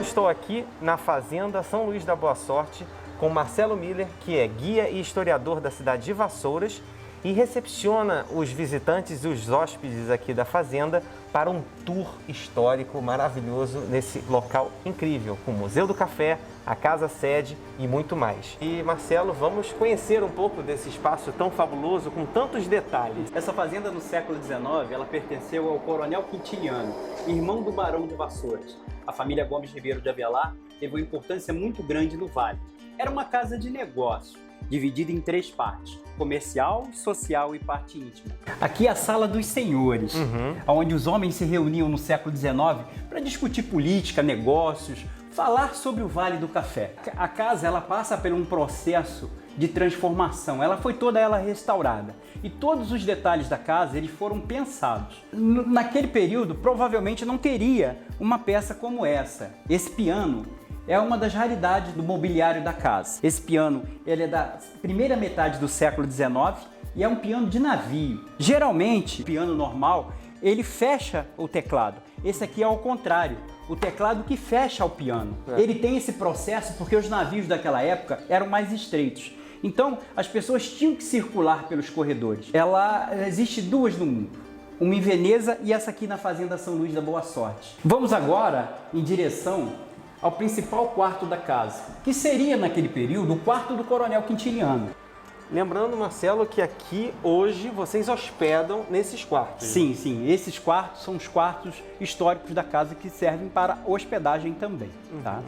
Estou aqui na Fazenda São Luís da Boa Sorte com Marcelo Miller, que é guia e historiador da cidade de Vassouras, e recepciona os visitantes e os hóspedes aqui da fazenda para um tour histórico maravilhoso nesse local incrível, com o Museu do Café, a Casa Sede e muito mais. E Marcelo, vamos conhecer um pouco desse espaço tão fabuloso, com tantos detalhes.
Essa fazenda no século XIX, ela pertenceu ao Coronel Quintiliano, irmão do Barão de Vassouras. A família Gomes Ribeiro de Avelar teve uma importância muito grande no vale. Era uma casa de negócio, dividida em 3 partes: comercial, social e parte íntima. Aqui é a Sala dos Senhores, onde os homens se reuniam no século XIX para discutir política, negócios, falar sobre o Vale do Café. A casa ela passa por um processo de transformação, ela foi toda ela restaurada e todos os detalhes da casa eles foram pensados. Naquele período provavelmente não teria uma peça como essa. Esse piano é uma das raridades do mobiliário da casa. Esse piano ele é da primeira metade do século XIX e é um piano de navio. Geralmente, o piano normal, ele fecha o teclado. Esse aqui é ao contrário, o teclado que fecha o piano. Ele tem esse processo porque os navios daquela época eram mais estreitos. Então, as pessoas tinham que circular pelos corredores. Existe 2 no mundo. Uma em Veneza e essa aqui na Fazenda São Luís da Boa Sorte. Vamos agora em direção ao principal quarto da casa, que seria naquele período o quarto do Coronel Quintiliano.
Lembrando, Marcelo, que aqui hoje vocês hospedam nesses quartos.
Sim, sim. Esses quartos são os quartos históricos da casa que servem para hospedagem também. Tá?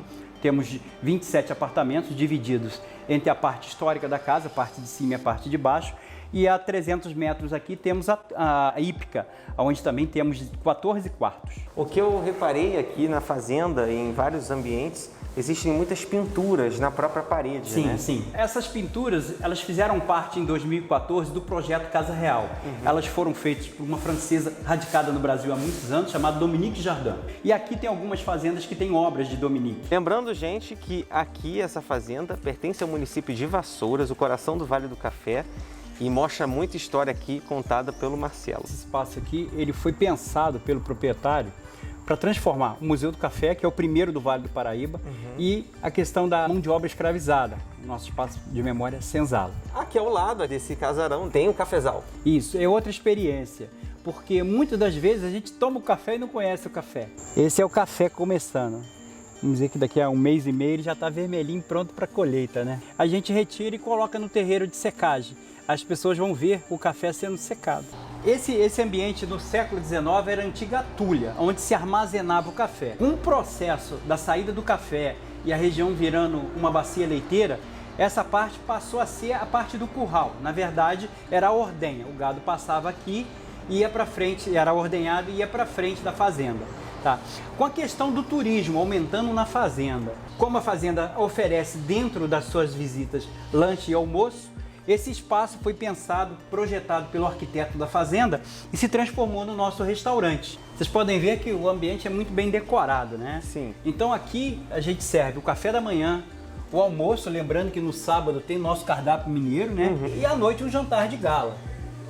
Temos 27 apartamentos divididos entre a parte histórica da casa, a parte de cima e a parte de baixo. E a 300 metros aqui temos a hípica, onde também temos 14 quartos.
O que eu reparei aqui na fazenda, em vários ambientes, existem muitas pinturas na própria parede,
sim,
né?
Sim, essas pinturas, elas fizeram parte em 2014 do projeto Casa Real. Elas foram feitas por uma francesa radicada no Brasil há muitos anos, chamada Dominique Jardin. E aqui tem algumas fazendas que têm obras de Dominique.
Lembrando, gente, que aqui essa fazenda pertence ao município de Vassouras, o coração do Vale do Café, e mostra muita história aqui contada pelo Marcelo.
Esse espaço aqui, ele foi pensado pelo proprietário para transformar o Museu do Café, que é o primeiro do Vale do Paraíba, e a questão da mão de obra escravizada, nosso espaço de memória senzala.
Aqui ao lado desse casarão tem o cafezal.
Isso, é outra experiência, porque muitas das vezes a gente toma o café e não conhece o café. Esse é o café começando. Vamos dizer que daqui a 1 mês e meio ele já está vermelhinho, pronto para colheita, né? A gente retira e coloca no terreiro de secagem. As pessoas vão ver o café sendo secado. Esse ambiente no século XIX era a antiga tulha, onde se armazenava o café. Com o processo da saída do café e a região virando uma bacia leiteira, essa parte passou a ser a parte do curral. Na verdade, era a ordenha. O gado passava aqui, ia para frente, era ordenhado e ia para frente da fazenda. Tá. Com a questão do turismo aumentando na fazenda, como a fazenda oferece dentro das suas visitas lanche e almoço, esse espaço foi pensado, projetado pelo arquiteto da fazenda e se transformou no nosso restaurante. Vocês podem ver que o ambiente é muito bem decorado, né?
Sim.
Então aqui a gente serve o café da manhã, o almoço, lembrando que no sábado tem nosso cardápio mineiro, né? E à noite um jantar de gala.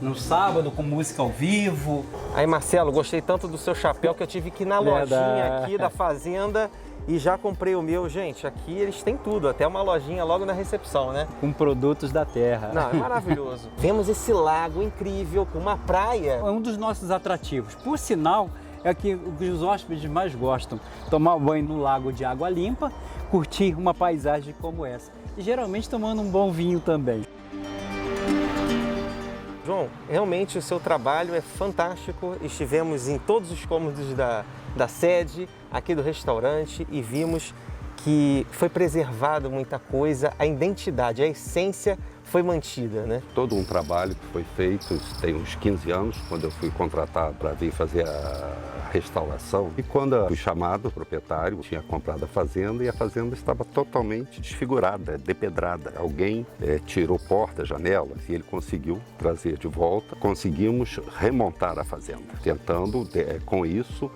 No sábado, com música ao vivo.
Aí, Marcelo, gostei tanto do seu chapéu que eu tive que ir na lojinha aqui da fazenda e já comprei o meu. Gente, aqui eles têm tudo, até uma lojinha logo na recepção, né?
Com produtos da terra.
Não, é maravilhoso. Vemos esse lago incrível, com uma praia.
É um dos nossos atrativos. Por sinal, é o que os hóspedes mais gostam. Tomar banho no lago de água limpa, curtir uma paisagem como essa. E geralmente tomando um bom vinho também.
João, realmente o seu trabalho é fantástico. Estivemos em todos os cômodos da sede, aqui do restaurante, e vimos que foi preservada muita coisa, a identidade, a essência foi mantida, né?
Todo um trabalho que foi feito, tem uns 15 anos, quando eu fui contratado para vir fazer a restauração. E quando eu fui chamado, o proprietário tinha comprado a fazenda e a fazenda estava totalmente desfigurada, depedrada. Alguém tirou portas, janelas e ele conseguiu trazer de volta. Conseguimos remontar a fazenda, tentando, com isso,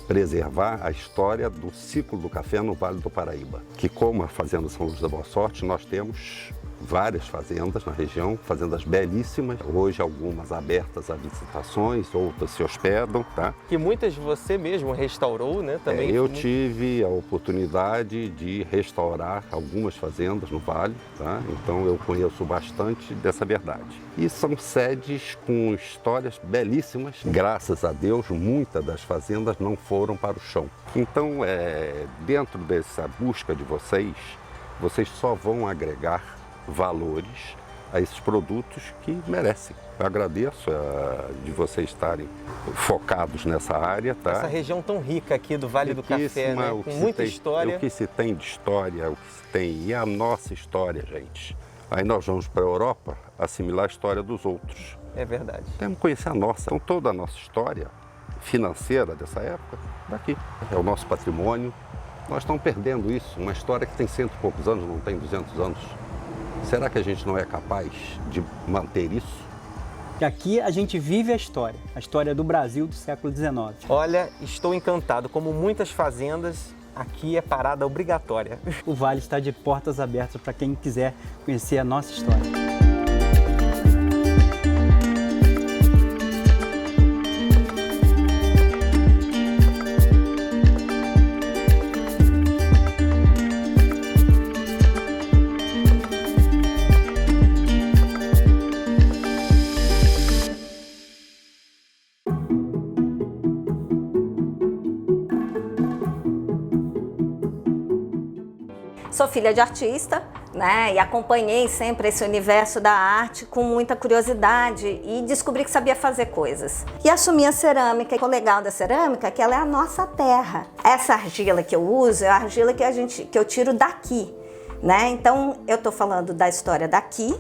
preservar a história do ciclo do café no Vale do Paraíba. Que como a Fazenda São Luís da Boa Sorte, nós temos várias fazendas na região, fazendas belíssimas. Hoje algumas abertas a visitações, outras se hospedam, tá?
Que muitas você mesmo restaurou, né? Também.
Eu tive a oportunidade de restaurar algumas fazendas no Vale, tá? Então eu conheço bastante dessa verdade. E são sedes com histórias belíssimas. Graças a Deus, muitas das fazendas não foram para o chão. Então, dentro dessa busca de vocês só vão agregar valores a esses produtos que merecem. Eu agradeço de vocês estarem focados nessa área, tá?
Essa região tão rica aqui do Vale do Café, né? Com muita história.
O que se tem de história, o que se tem, e a nossa história, gente. Aí nós vamos para a Europa assimilar a história dos outros.
É verdade.
Temos que conhecer a nossa. Então toda a nossa história financeira dessa época, daqui. É o nosso patrimônio. Nós estamos perdendo isso. Uma história que tem 100 e poucos anos, não tem 200 anos. Será que a gente não é capaz de manter isso?
E aqui a gente vive a história do Brasil do século XIX.
Olha, estou encantado. Como muitas fazendas, aqui é parada obrigatória.
O Vale está de portas abertas para quem quiser conhecer a nossa história.
Sou filha de artista, né, e acompanhei sempre esse universo da arte com muita curiosidade e descobri que sabia fazer coisas. E assumi a cerâmica. O legal da cerâmica é que ela é a nossa terra. Essa argila que eu uso é a argila que eu tiro daqui, né? Então eu tô falando da história daqui,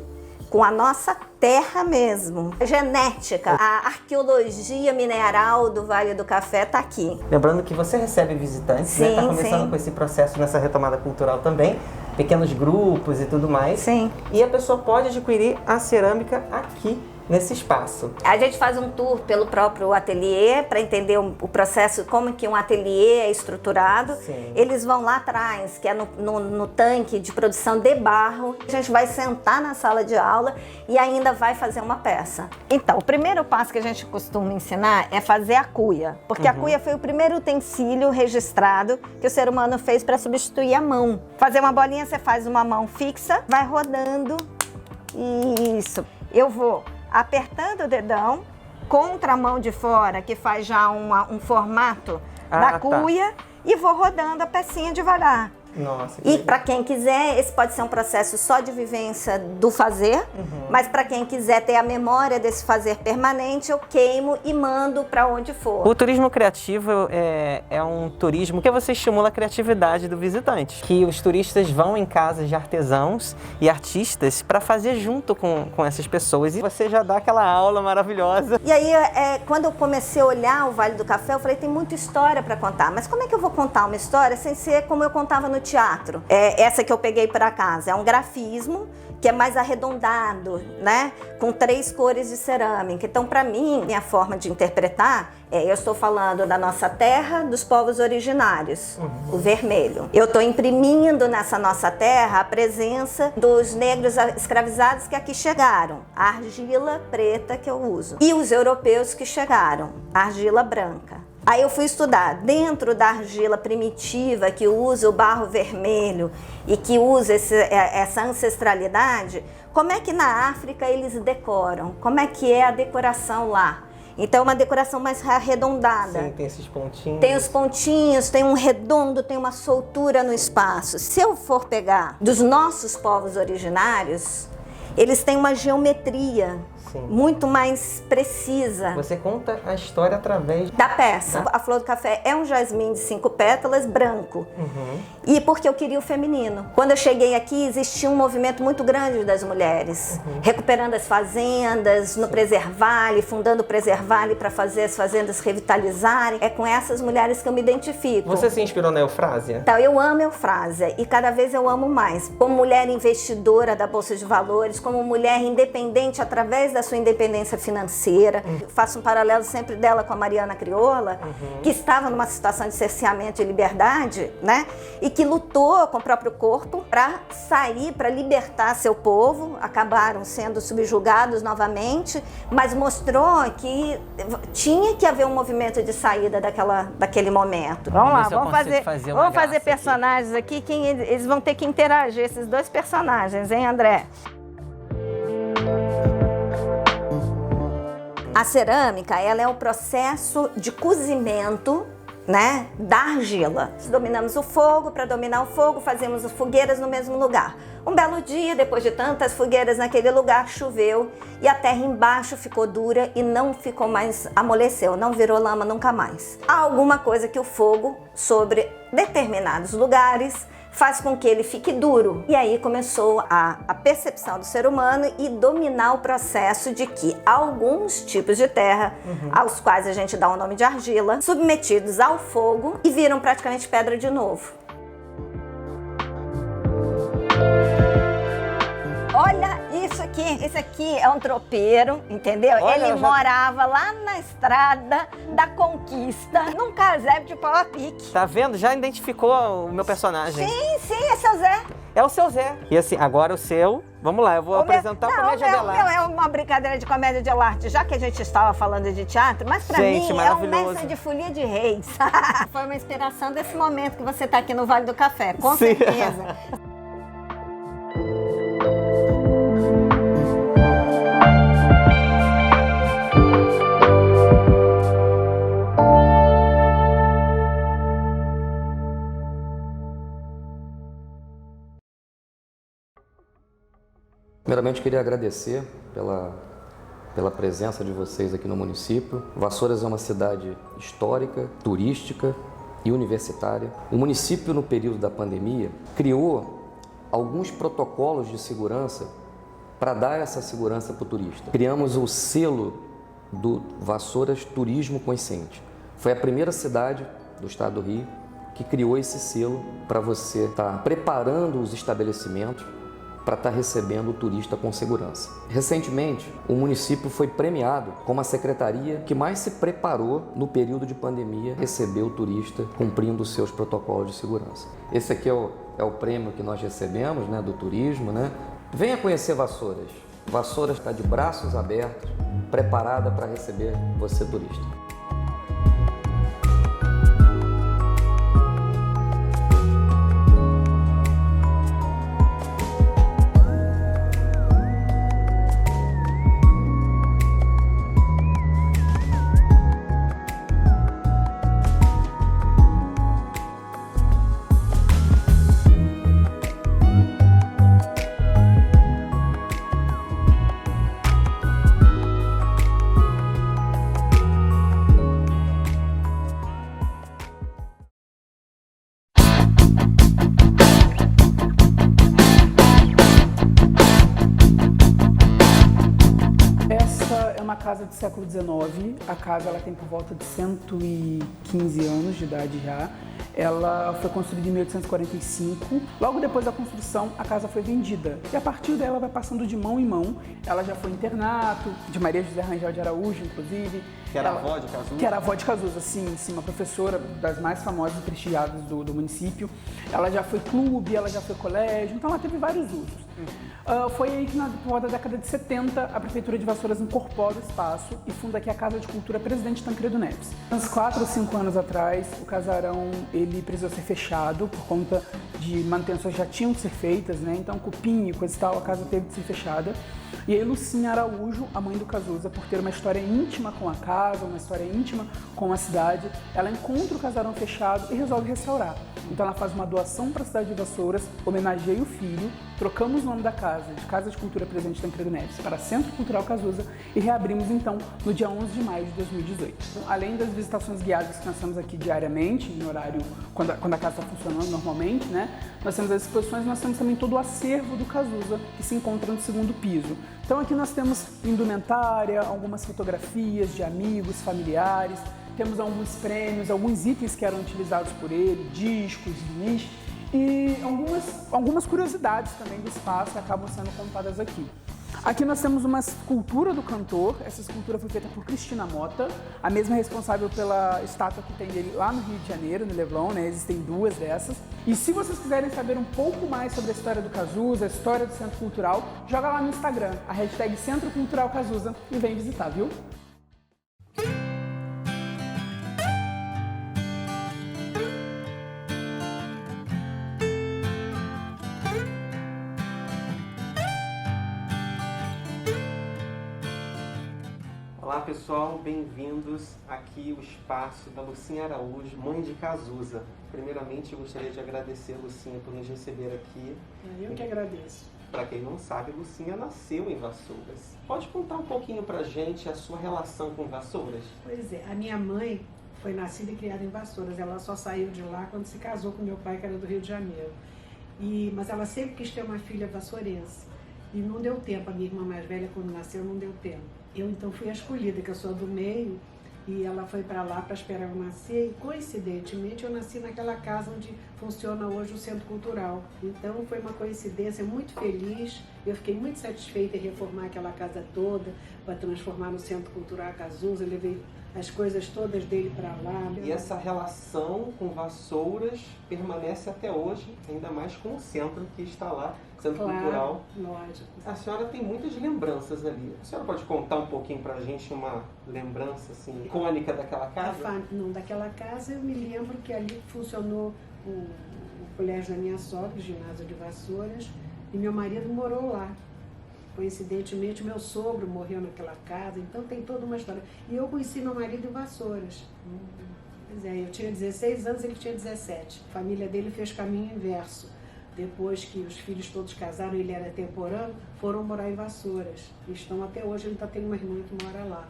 com a nossa terra mesmo. A genética, a arqueologia mineral do Vale do Café está aqui.
Lembrando que você recebe visitantes,
sim,
né? Está começando
sim.
com esse processo nessa retomada cultural também, pequenos grupos e tudo mais.
Sim.
E a pessoa pode adquirir a cerâmica aqui, nesse espaço.
A gente faz um tour pelo próprio ateliê para entender o processo, como que um ateliê é estruturado.
Sim.
Eles vão lá atrás, que é no tanque de produção de barro. A gente vai sentar na sala de aula e ainda vai fazer uma peça. Então, o primeiro passo que a gente costuma ensinar é fazer a cuia, porque a cuia foi o primeiro utensílio registrado que o ser humano fez para substituir a mão. Fazer uma bolinha, você faz uma mão fixa, vai rodando. Isso. Eu vou apertando o dedão contra a mão de fora, que faz já um formato da cuia, e vou rodando a pecinha devagar.
Nossa,
e para quem quiser, esse pode ser um processo só de vivência do fazer, mas para quem quiser ter a memória desse fazer permanente, eu queimo e mando para onde for.
O turismo criativo é um turismo que você estimula a criatividade do visitante, que os turistas vão em casas de artesãos e artistas para fazer junto com essas pessoas, e você já dá aquela aula maravilhosa.
E aí, quando eu comecei a olhar o Vale do Café, eu falei, tem muita história para contar, mas como é que eu vou contar uma história sem ser como eu contava no teatro? Essa que eu peguei para casa é um grafismo que é mais arredondado, né? Com 3 cores de cerâmica. Então, para mim, minha forma de interpretar eu estou falando da nossa terra, dos povos originários, o vermelho. Eu estou imprimindo nessa nossa terra a presença dos negros escravizados que aqui chegaram, a argila preta que eu uso, e os europeus que chegaram, a argila branca. Aí eu fui estudar dentro da argila primitiva que usa o barro vermelho e que usa essa ancestralidade, como é que na África eles decoram, como é que é a decoração lá. Então é uma decoração mais arredondada.
Sim, tem esses pontinhos.
Tem os pontinhos, tem um redondo, tem uma soltura no espaço. Se eu for pegar dos nossos povos originários, eles têm uma geometria muito mais precisa.
Você conta a história através
da peça. A flor do café é um jasmim de 5 pétalas branco. E porque eu queria o feminino. Quando eu cheguei aqui, existia um movimento muito grande das mulheres, recuperando as fazendas, no Preservale, fundando o Preservale para fazer as fazendas revitalizarem. É com essas mulheres que eu me identifico.
Você se inspirou na Eufrásia?
Então, eu amo a Eufrásia e cada vez eu amo mais. Como mulher investidora da Bolsa de Valores, como mulher independente através desde a sua independência financeira. Faço um paralelo sempre dela com a Mariana Crioula, que estava numa situação de cerceamento de liberdade, né? E que lutou com o próprio corpo para sair, para libertar seu povo. Acabaram sendo subjugados novamente, mas mostrou que tinha que haver um movimento de saída daquele momento. Vamos lá, vamos fazer personagens aqui que eles vão ter que interagir, esses dois personagens, hein, André? A cerâmica, ela é o processo de cozimento, né, da argila. Dominamos o fogo, para dominar o fogo, fazemos as fogueiras no mesmo lugar. Um belo dia, depois de tantas fogueiras naquele lugar, choveu e a terra embaixo ficou dura e não ficou mais, amoleceu, não virou lama nunca mais. Há alguma coisa que o fogo, sobre determinados lugares, faz com que ele fique duro. E aí começou a percepção do ser humano e dominar o processo de que alguns tipos de terra, aos quais a gente dá o nome de argila, submetidos ao fogo e viram praticamente pedra de novo. Olha isso aqui, esse aqui é um tropeiro, entendeu? Ele morava lá na estrada da Conquista, num casebre de pau a pique.
Tá vendo? Já identificou o meu personagem.
Sim, esse é o Zé.
É o seu Zé. E assim, agora o seu, vamos lá, eu vou apresentar a comédia de arte.
Não, é uma brincadeira de comédia de arte, já que a gente estava falando de teatro, mas pra mim é um mestre de folia de reis. Foi uma inspiração desse momento que você tá aqui no Vale do Café, com certeza.
Primeiramente, queria agradecer pela presença de vocês aqui no município. Vassouras é uma cidade histórica, turística e universitária. O município, no período da pandemia, criou alguns protocolos de segurança para dar essa segurança para o turista. Criamos o selo do Vassouras Turismo Consciente. Foi a primeira cidade do estado do Rio que criou esse selo para você estar preparando os estabelecimentos para estar recebendo o turista com segurança. Recentemente, o município foi premiado como a secretaria que mais se preparou no período de pandemia receber o turista cumprindo os seus protocolos de segurança. Esse aqui é o prêmio que nós recebemos, né, do turismo, né? Venha conhecer Vassouras. Vassouras está de braços abertos, preparada para receber você, turista.
Casa do século XIX, a casa ela tem por volta de 115 anos de idade já. Ela foi construída em 1845. Logo depois da construção, a casa foi vendida. E a partir dela vai passando de mão em mão. Ela já foi internato, de Maria José Rangel de Araújo, inclusive.
Que era avó de Cazuza?
Que era avó de Cazuza, sim, uma professora das mais famosas e prestigiadas do município. Ela já foi clube, ela já foi colégio, então ela teve vários usos. Foi aí que, por volta da década de 70, a Prefeitura de Vassouras incorpora o espaço e funda aqui a Casa de Cultura Presidente Tancredo Neves. Uns 4 ou 5 anos atrás, o casarão ele precisou ser fechado por conta de manutenções que já tinham que ser feitas, né? Então, cupim e coisa e tal, a casa teve que ser fechada. E aí, Lucinha Araújo, a mãe do Cazuza, por ter uma história íntima com a casa, uma história íntima com a cidade, ela encontra o casarão fechado e resolve restaurar. Então, ela faz uma doação para a cidade de Vassouras, homenageia o filho, trocamos o nome da casa, de Casa de Cultura Presidente Tancredo Neves, para Centro Cultural Cazuza e reabrimos, então, no dia 11 de maio de 2018. Além das visitações guiadas que nós temos aqui diariamente, em horário, quando a casa está funcionando normalmente, né? Nós temos as exposições, nós temos também todo o acervo do Cazuza, que se encontra no segundo piso. Então aqui nós temos indumentária, algumas fotografias de amigos, familiares, temos alguns prêmios, alguns itens que eram utilizados por ele, discos, vinis, e algumas curiosidades também do espaço que acabam sendo contadas aqui. Aqui nós temos uma escultura do cantor. Essa escultura foi feita por Cristina Mota, a mesma responsável pela estátua que tem dele lá no Rio de Janeiro, no Leblon, né? Existem 2 dessas. E se vocês quiserem saber um pouco mais sobre a história do Cazuza, a história do Centro Cultural, joga lá no Instagram, a hashtag Centro Cultural Cazuza, e vem visitar, viu?
Olá pessoal, bem-vindos aqui ao espaço da Lucinha Araújo, mãe de Cazuza. Primeiramente eu gostaria de agradecer a Lucinha por nos receber aqui.
Eu que agradeço.
Para quem não sabe, Lucinha nasceu em Vassouras. Pode contar um pouquinho pra gente a sua relação com Vassouras?
Pois é, a minha mãe foi nascida e criada em Vassouras. Ela só saiu de lá quando se casou com meu pai, que era do Rio de Janeiro. Mas ela sempre quis ter uma filha vassourense. E não deu tempo, a minha irmã mais velha, quando nasceu, não deu tempo. Eu então fui a escolhida, que eu sou do meio, e ela foi para lá para esperar eu nascer, e coincidentemente eu nasci naquela casa onde funciona hoje o Centro Cultural. Então foi uma coincidência muito feliz, eu fiquei muito satisfeita em reformar aquela casa toda, para transformar no Centro Cultural Cazuza, eu levei as coisas todas dele para lá.
E essa relação com Vassouras permanece até hoje, ainda mais com o centro que está lá, Centro Cultural.
Lógico.
A senhora tem muitas lembranças ali. A senhora pode contar um pouquinho pra gente uma lembrança assim, icônica daquela casa?
Não, daquela casa eu me lembro que ali funcionou o colégio da minha sogra, o ginásio de Vassouras, e meu marido morou lá. Coincidentemente, meu sogro morreu naquela casa, então tem toda uma história. E eu conheci meu marido em Vassouras. Pois é, eu tinha 16 anos, ele tinha 17. A família dele fez caminho inverso. Depois que os filhos todos casaram, ele era temporâneo, foram morar em Vassouras. E estão até hoje, ele tem uma irmã que mora lá.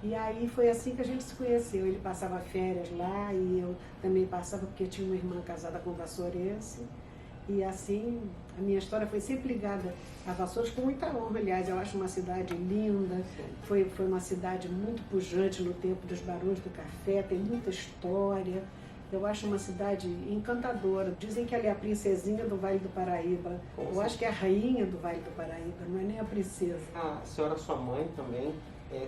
E aí foi assim que a gente se conheceu. Ele passava férias lá e eu também passava, porque tinha uma irmã casada com vassourense. E assim, a minha história foi sempre ligada a Vassouras com muita honra. Aliás, eu acho uma cidade linda, foi uma cidade muito pujante no tempo dos Barões do Café, tem muita história. Eu acho uma cidade encantadora. Dizem que ela é a princesinha do Vale do Paraíba. Eu acho que é a rainha do Vale do Paraíba, não é nem a princesa.
A senhora, sua mãe também,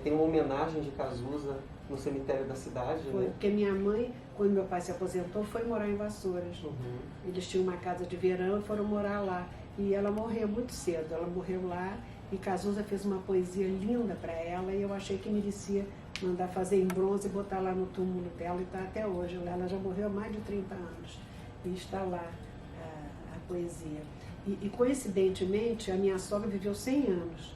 tem uma homenagem de Cazuza no cemitério da cidade,
Foi,
né?
porque minha mãe, quando meu pai se aposentou, foi morar em Vassouras. Eles tinham uma casa de verão e foram morar lá. E ela morreu muito cedo, ela morreu lá e Cazuza fez uma poesia linda para ela e eu achei que merecia mandar fazer em bronze e botar lá no túmulo dela e está até hoje. Ela já morreu há mais de 30 anos e está lá a poesia. E coincidentemente, a minha sogra viveu 100 anos.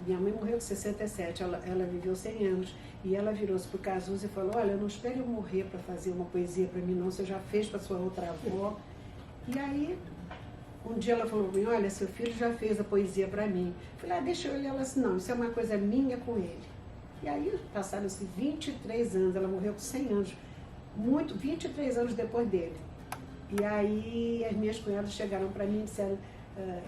Minha mãe morreu com 67, ela viveu 100 anos. E ela virou-se para o Cazuza e falou, olha, não espere eu morrer para fazer uma poesia para mim não, você já fez para sua outra avó. E aí, um dia ela falou para mim, olha, seu filho já fez a poesia para mim. Eu falei, deixa eu ler. Ela disse, não, isso é uma coisa minha com ele. E aí passaram-se 23 anos, ela morreu com 100 anos, 23 anos depois dele. E aí as minhas cunhadas chegaram para mim e disseram,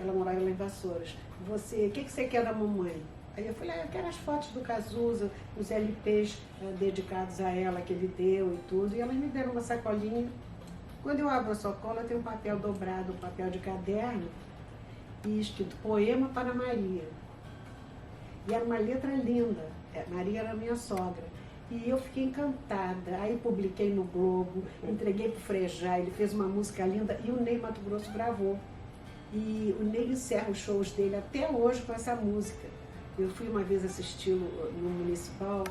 ela morava lá em Vassouras, o que você quer da mamãe? Aí eu falei, eu quero as fotos do Cazuza, os LPs dedicados a ela que ele deu e tudo. E elas me deram uma sacolinha. Quando eu abro a sacola, tem um papel dobrado, um papel de caderno, e escrito Poema para Maria. E era uma letra linda. Maria era minha sogra. E eu fiquei encantada. Aí publiquei no Globo, entreguei para o Frejá, ele fez uma música linda e o Ney Mato Grosso gravou. E o Ney encerra os shows dele até hoje com essa música. Eu fui uma vez assisti-lo no Municipal,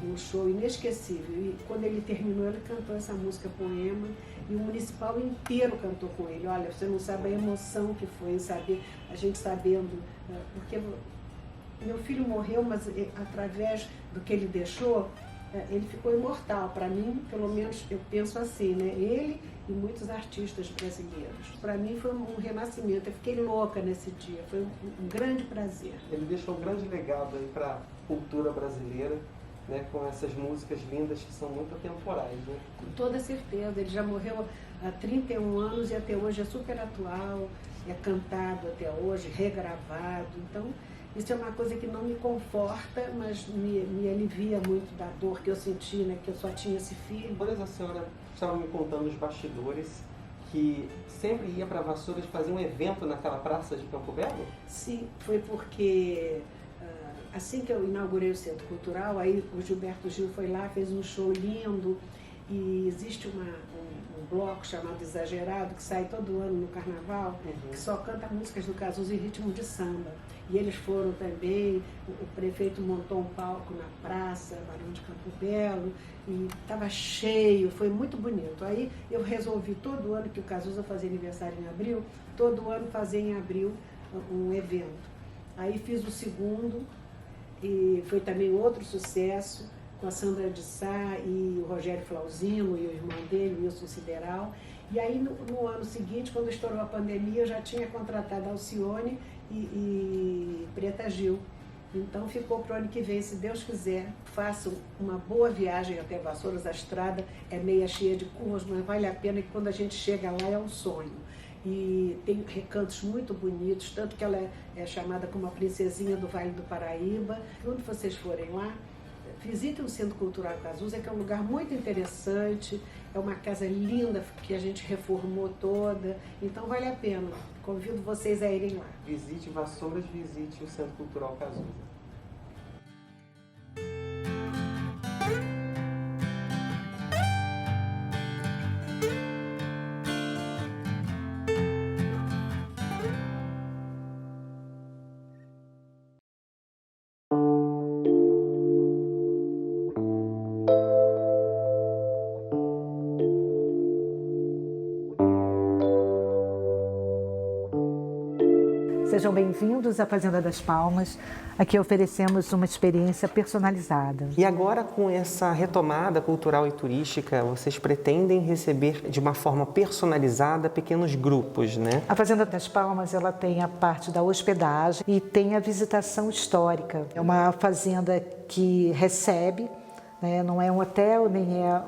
um show inesquecível. E quando ele terminou, ele cantou essa música Poema. E o Municipal inteiro cantou com ele. Olha, você não sabe a emoção que foi, saber, a gente sabendo, porque meu filho morreu, mas através do que ele deixou, ele ficou imortal. Para mim, pelo menos, eu penso assim, né? Ele e muitos artistas brasileiros. Para mim foi um renascimento. Eu fiquei louca nesse dia. Foi um grande prazer.
Ele deixou um grande legado aí para a cultura brasileira, né? Com essas músicas lindas que são muito atemporais, né?
Com toda certeza. Ele já morreu há 31 anos e até hoje é super atual, é cantado até hoje, regravado. Então, isso é uma coisa que não me conforta, mas me alivia muito da dor que eu senti, né? Que eu só tinha esse filho.
Depois a senhora estava me contando os bastidores que sempre ia para Vassouras fazer um evento naquela praça de Campo Belo?
Sim, foi porque assim que eu inaugurei o Centro Cultural, aí o Gilberto Gil foi lá, fez um show lindo, e existe um bloco chamado Exagerado, que sai todo ano no Carnaval, que só canta músicas do Cazuza em ritmo de samba. E eles foram também, o prefeito montou um palco na praça, Barão de Campo Belo, e estava cheio, foi muito bonito. Aí eu resolvi todo ano, que o Cazuza fazia aniversário em abril, todo ano fazer em abril um evento. Aí fiz o segundo, e foi também outro sucesso, com a Sandra de Sá e o Rogério Flauzino e o irmão dele, o Wilson Sideral. E aí no ano seguinte, quando estourou a pandemia, eu já tinha contratado a Alcione e Preta Gil. Então ficou para o ano que vem, se Deus quiser. Façam uma boa viagem até Vassouras. A estrada é meia cheia de curvas, mas vale a pena, que quando a gente chega lá é um sonho. E tem recantos muito bonitos, tanto que ela é chamada como a princesinha do Vale do Paraíba. Quando vocês forem lá, visitem o Centro Cultural Cazuza, que é um lugar muito interessante, é uma casa linda que a gente reformou toda, então vale a pena. Convido vocês a irem lá.
Visite Vassouras, visite o Centro Cultural Cazuza.
Sejam bem-vindos à Fazenda das Palmas. Aqui oferecemos uma experiência personalizada.
E agora, com essa retomada cultural e turística, vocês pretendem receber de uma forma personalizada pequenos grupos, né?
A Fazenda das Palmas, ela tem a parte da hospedagem e tem a visitação histórica. É uma fazenda que recebe, não é um hotel, nem é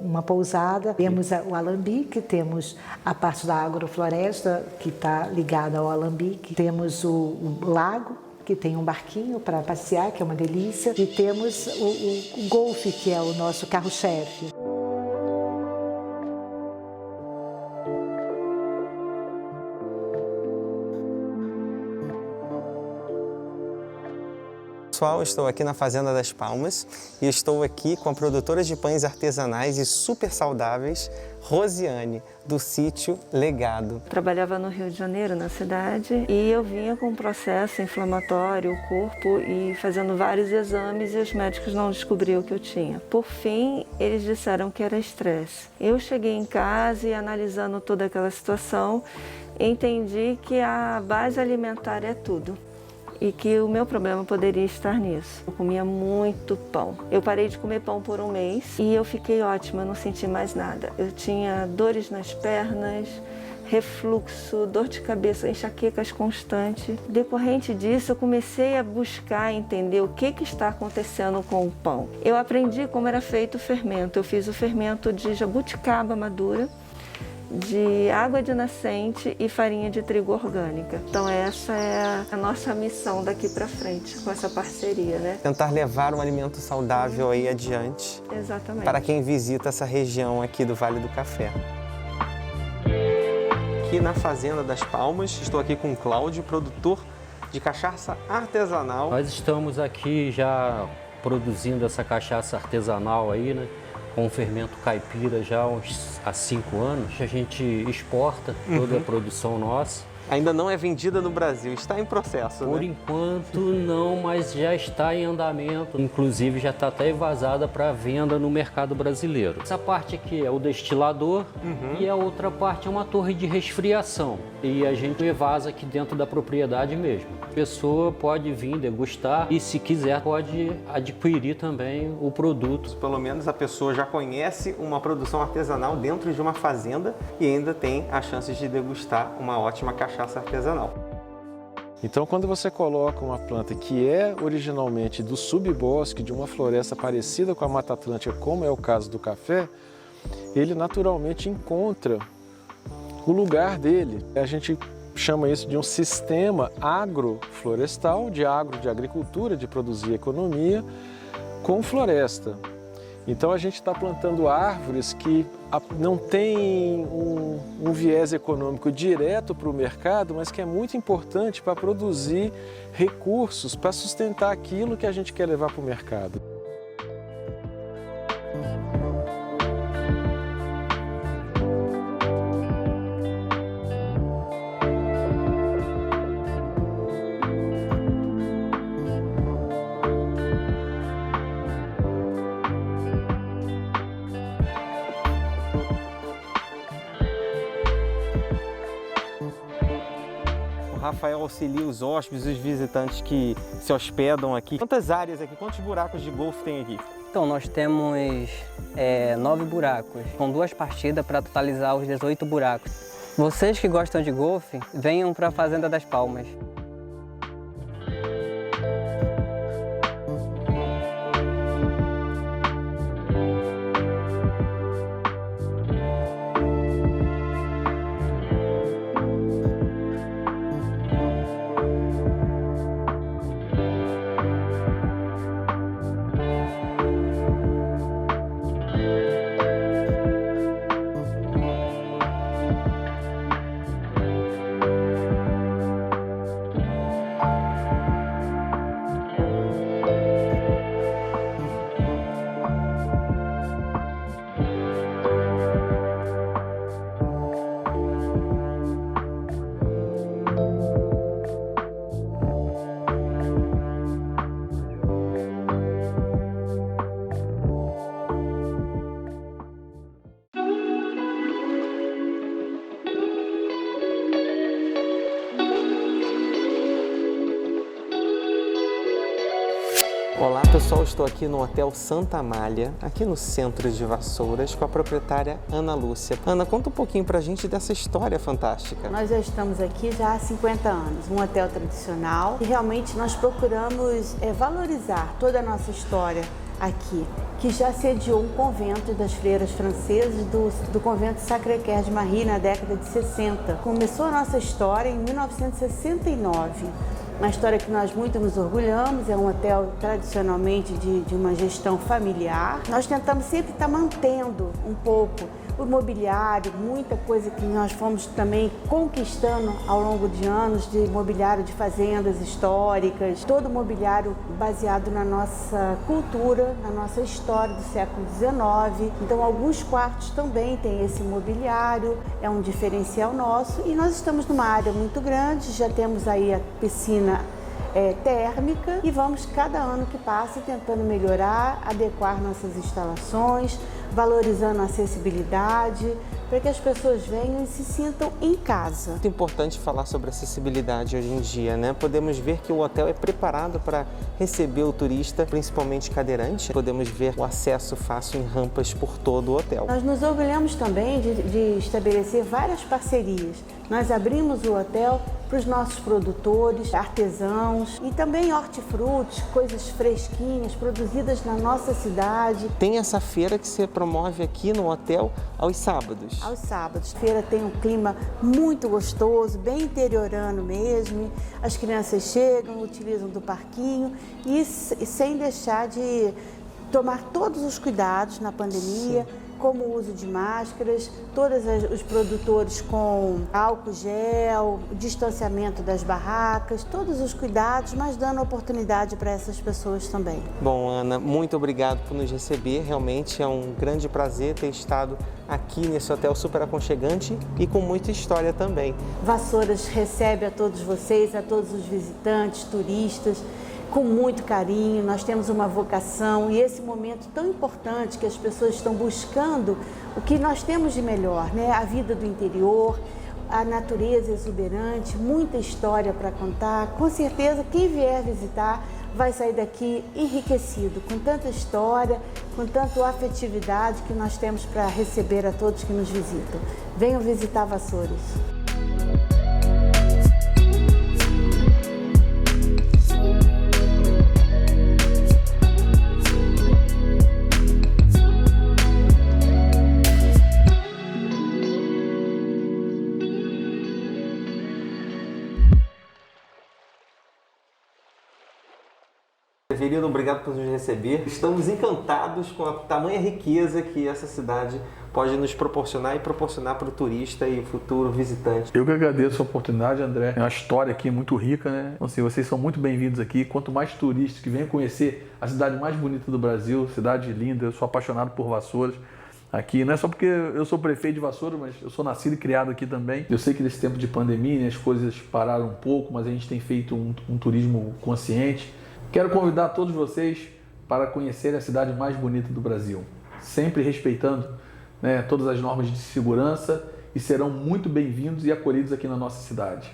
uma pousada. Temos o alambique, temos a parte da agrofloresta, que está ligada ao alambique. Temos o lago, que tem um barquinho para passear, que é uma delícia. E temos o golfe, que é o nosso carro-chefe.
Pessoal, estou aqui na Fazenda das Palmas e estou aqui com a produtora de pães artesanais e super saudáveis, Rosiane, do sítio Legado.
Trabalhava no Rio de Janeiro, na cidade, e eu vinha com um processo inflamatório, o corpo, e fazendo vários exames, e os médicos não descobriam o que eu tinha. Por fim, eles disseram que era estresse. Eu cheguei em casa e, analisando toda aquela situação, entendi que a base alimentar é tudo. E que o meu problema poderia estar nisso. Eu comia muito pão. Eu parei de comer pão por um mês e eu fiquei ótima, não senti mais nada. Eu tinha dores nas pernas, refluxo, dor de cabeça, enxaquecas constantes. Decorrente disso, eu comecei a buscar entender o que está acontecendo com o pão. Eu aprendi como era feito o fermento. Eu fiz o fermento de jabuticaba madura, de água de nascente e farinha de trigo orgânica. Então essa é a nossa missão daqui para frente, com essa parceria, né?
Tentar levar um alimento saudável aí adiante.
Exatamente.
Para quem visita essa região aqui do Vale do Café. Aqui na Fazenda das Palmas, estou aqui com o Cláudio, produtor de cachaça artesanal.
Nós estamos aqui já produzindo essa cachaça artesanal aí, né? Com o fermento caipira já há 5 anos. A gente exporta toda a produção nossa.
Ainda não é vendida no Brasil, está em processo,
Por enquanto não, mas já está em andamento. Inclusive já está até envasada para venda no mercado brasileiro. Essa parte aqui é o destilador e a outra parte é uma torre de resfriação. E a gente evasa aqui dentro da propriedade mesmo. A pessoa pode vir degustar e, se quiser, pode adquirir também o produto.
Pelo menos a pessoa já conhece uma produção artesanal dentro de uma fazenda e ainda tem a chance de degustar uma ótima cachaça artesanal.
Então, quando você coloca uma planta que é originalmente do subbosque, de uma floresta parecida com a Mata Atlântica, como é o caso do café, ele naturalmente encontra o lugar dele. A gente chama isso de um sistema agroflorestal, de agricultura, de produzir economia, com floresta. Então a gente está plantando árvores que não tem um viés econômico direto para o mercado, mas que é muito importante para produzir recursos, para sustentar aquilo que a gente quer levar para o mercado.
Rafael auxilia os hóspedes, os visitantes que se hospedam aqui. Quantas áreas aqui, quantos buracos de golfe tem aqui?
Então, nós temos 9 buracos, com 2 partidas para totalizar os 18 buracos. Vocês que gostam de golfe, venham para a Fazenda das Palmas.
Olá pessoal, estou aqui no Hotel Santa Amália, aqui no centro de Vassouras, com a proprietária Ana Lúcia. Ana, conta um pouquinho pra gente dessa história fantástica.
Nós já estamos aqui já há 50 anos, um hotel tradicional, e realmente nós procuramos valorizar toda a nossa história aqui, que já sediou um convento das freiras francesas do convento Sacré-Cœur de Marie na década de 60. Começou a nossa história em 1969. Uma história que nós muito nos orgulhamos, é um hotel tradicionalmente de uma gestão familiar. Nós tentamos sempre estar mantendo um pouco o mobiliário, muita coisa que nós fomos também conquistando ao longo de anos, de mobiliário de fazendas históricas, todo o mobiliário baseado na nossa cultura, na nossa história do século XIX. Então, alguns quartos também têm esse mobiliário, é um diferencial nosso, e nós estamos numa área muito grande, já temos aí a piscina térmica, e vamos cada ano que passa tentando melhorar, adequar nossas instalações, valorizando a acessibilidade, para que as pessoas venham e se sintam em casa.
Muito importante falar sobre acessibilidade hoje em dia, né? Podemos ver que o hotel é preparado para receber o turista, principalmente cadeirante. Podemos ver o acesso fácil em rampas por todo o hotel.
Nós nos orgulhamos também de estabelecer várias parcerias. Nós abrimos o hotel para os nossos produtores, artesãos e também hortifrutis, coisas fresquinhas, produzidas na nossa cidade.
Tem essa feira que você promove aqui no hotel aos sábados.
Aos sábados. A feira tem um clima muito gostoso, bem interiorano mesmo. As crianças chegam, utilizam do parquinho e sem deixar de tomar todos os cuidados na pandemia. Sim. Como o uso de máscaras, todos os produtores com álcool gel, distanciamento das barracas, todos os cuidados, mas dando oportunidade para essas pessoas também.
Bom, Ana, muito obrigado por nos receber. Realmente é um grande prazer ter estado aqui nesse hotel super aconchegante e com muita história também.
Vassouras recebe a todos vocês, a todos os visitantes, turistas, com muito carinho. Nós temos uma vocação e esse momento tão importante que as pessoas estão buscando o que nós temos de melhor, né? A vida do interior, a natureza exuberante, muita história para contar. Com certeza, quem vier visitar vai sair daqui enriquecido, com tanta história, com tanta afetividade que nós temos para receber a todos que nos visitam. Venham visitar Vassouras.
Severino, obrigado por nos receber. Estamos encantados com a tamanha riqueza que essa cidade pode nos proporcionar e proporcionar para o turista e o futuro visitante.
Eu que agradeço a oportunidade, André. É uma história aqui muito rica, né? Então, assim, vocês são muito bem-vindos aqui. Quanto mais turistas que venham conhecer a cidade mais bonita do Brasil, cidade linda, eu sou apaixonado por Vassouras. Aqui, não é só porque eu sou prefeito de Vassouras, mas eu sou nascido e criado aqui também. Eu sei que nesse tempo de pandemia, né, as coisas pararam um pouco, mas a gente tem feito um turismo consciente. Quero convidar todos vocês para conhecerem a cidade mais bonita do Brasil, sempre respeitando, né, todas as normas de segurança, e serão muito bem-vindos e acolhidos aqui na nossa cidade.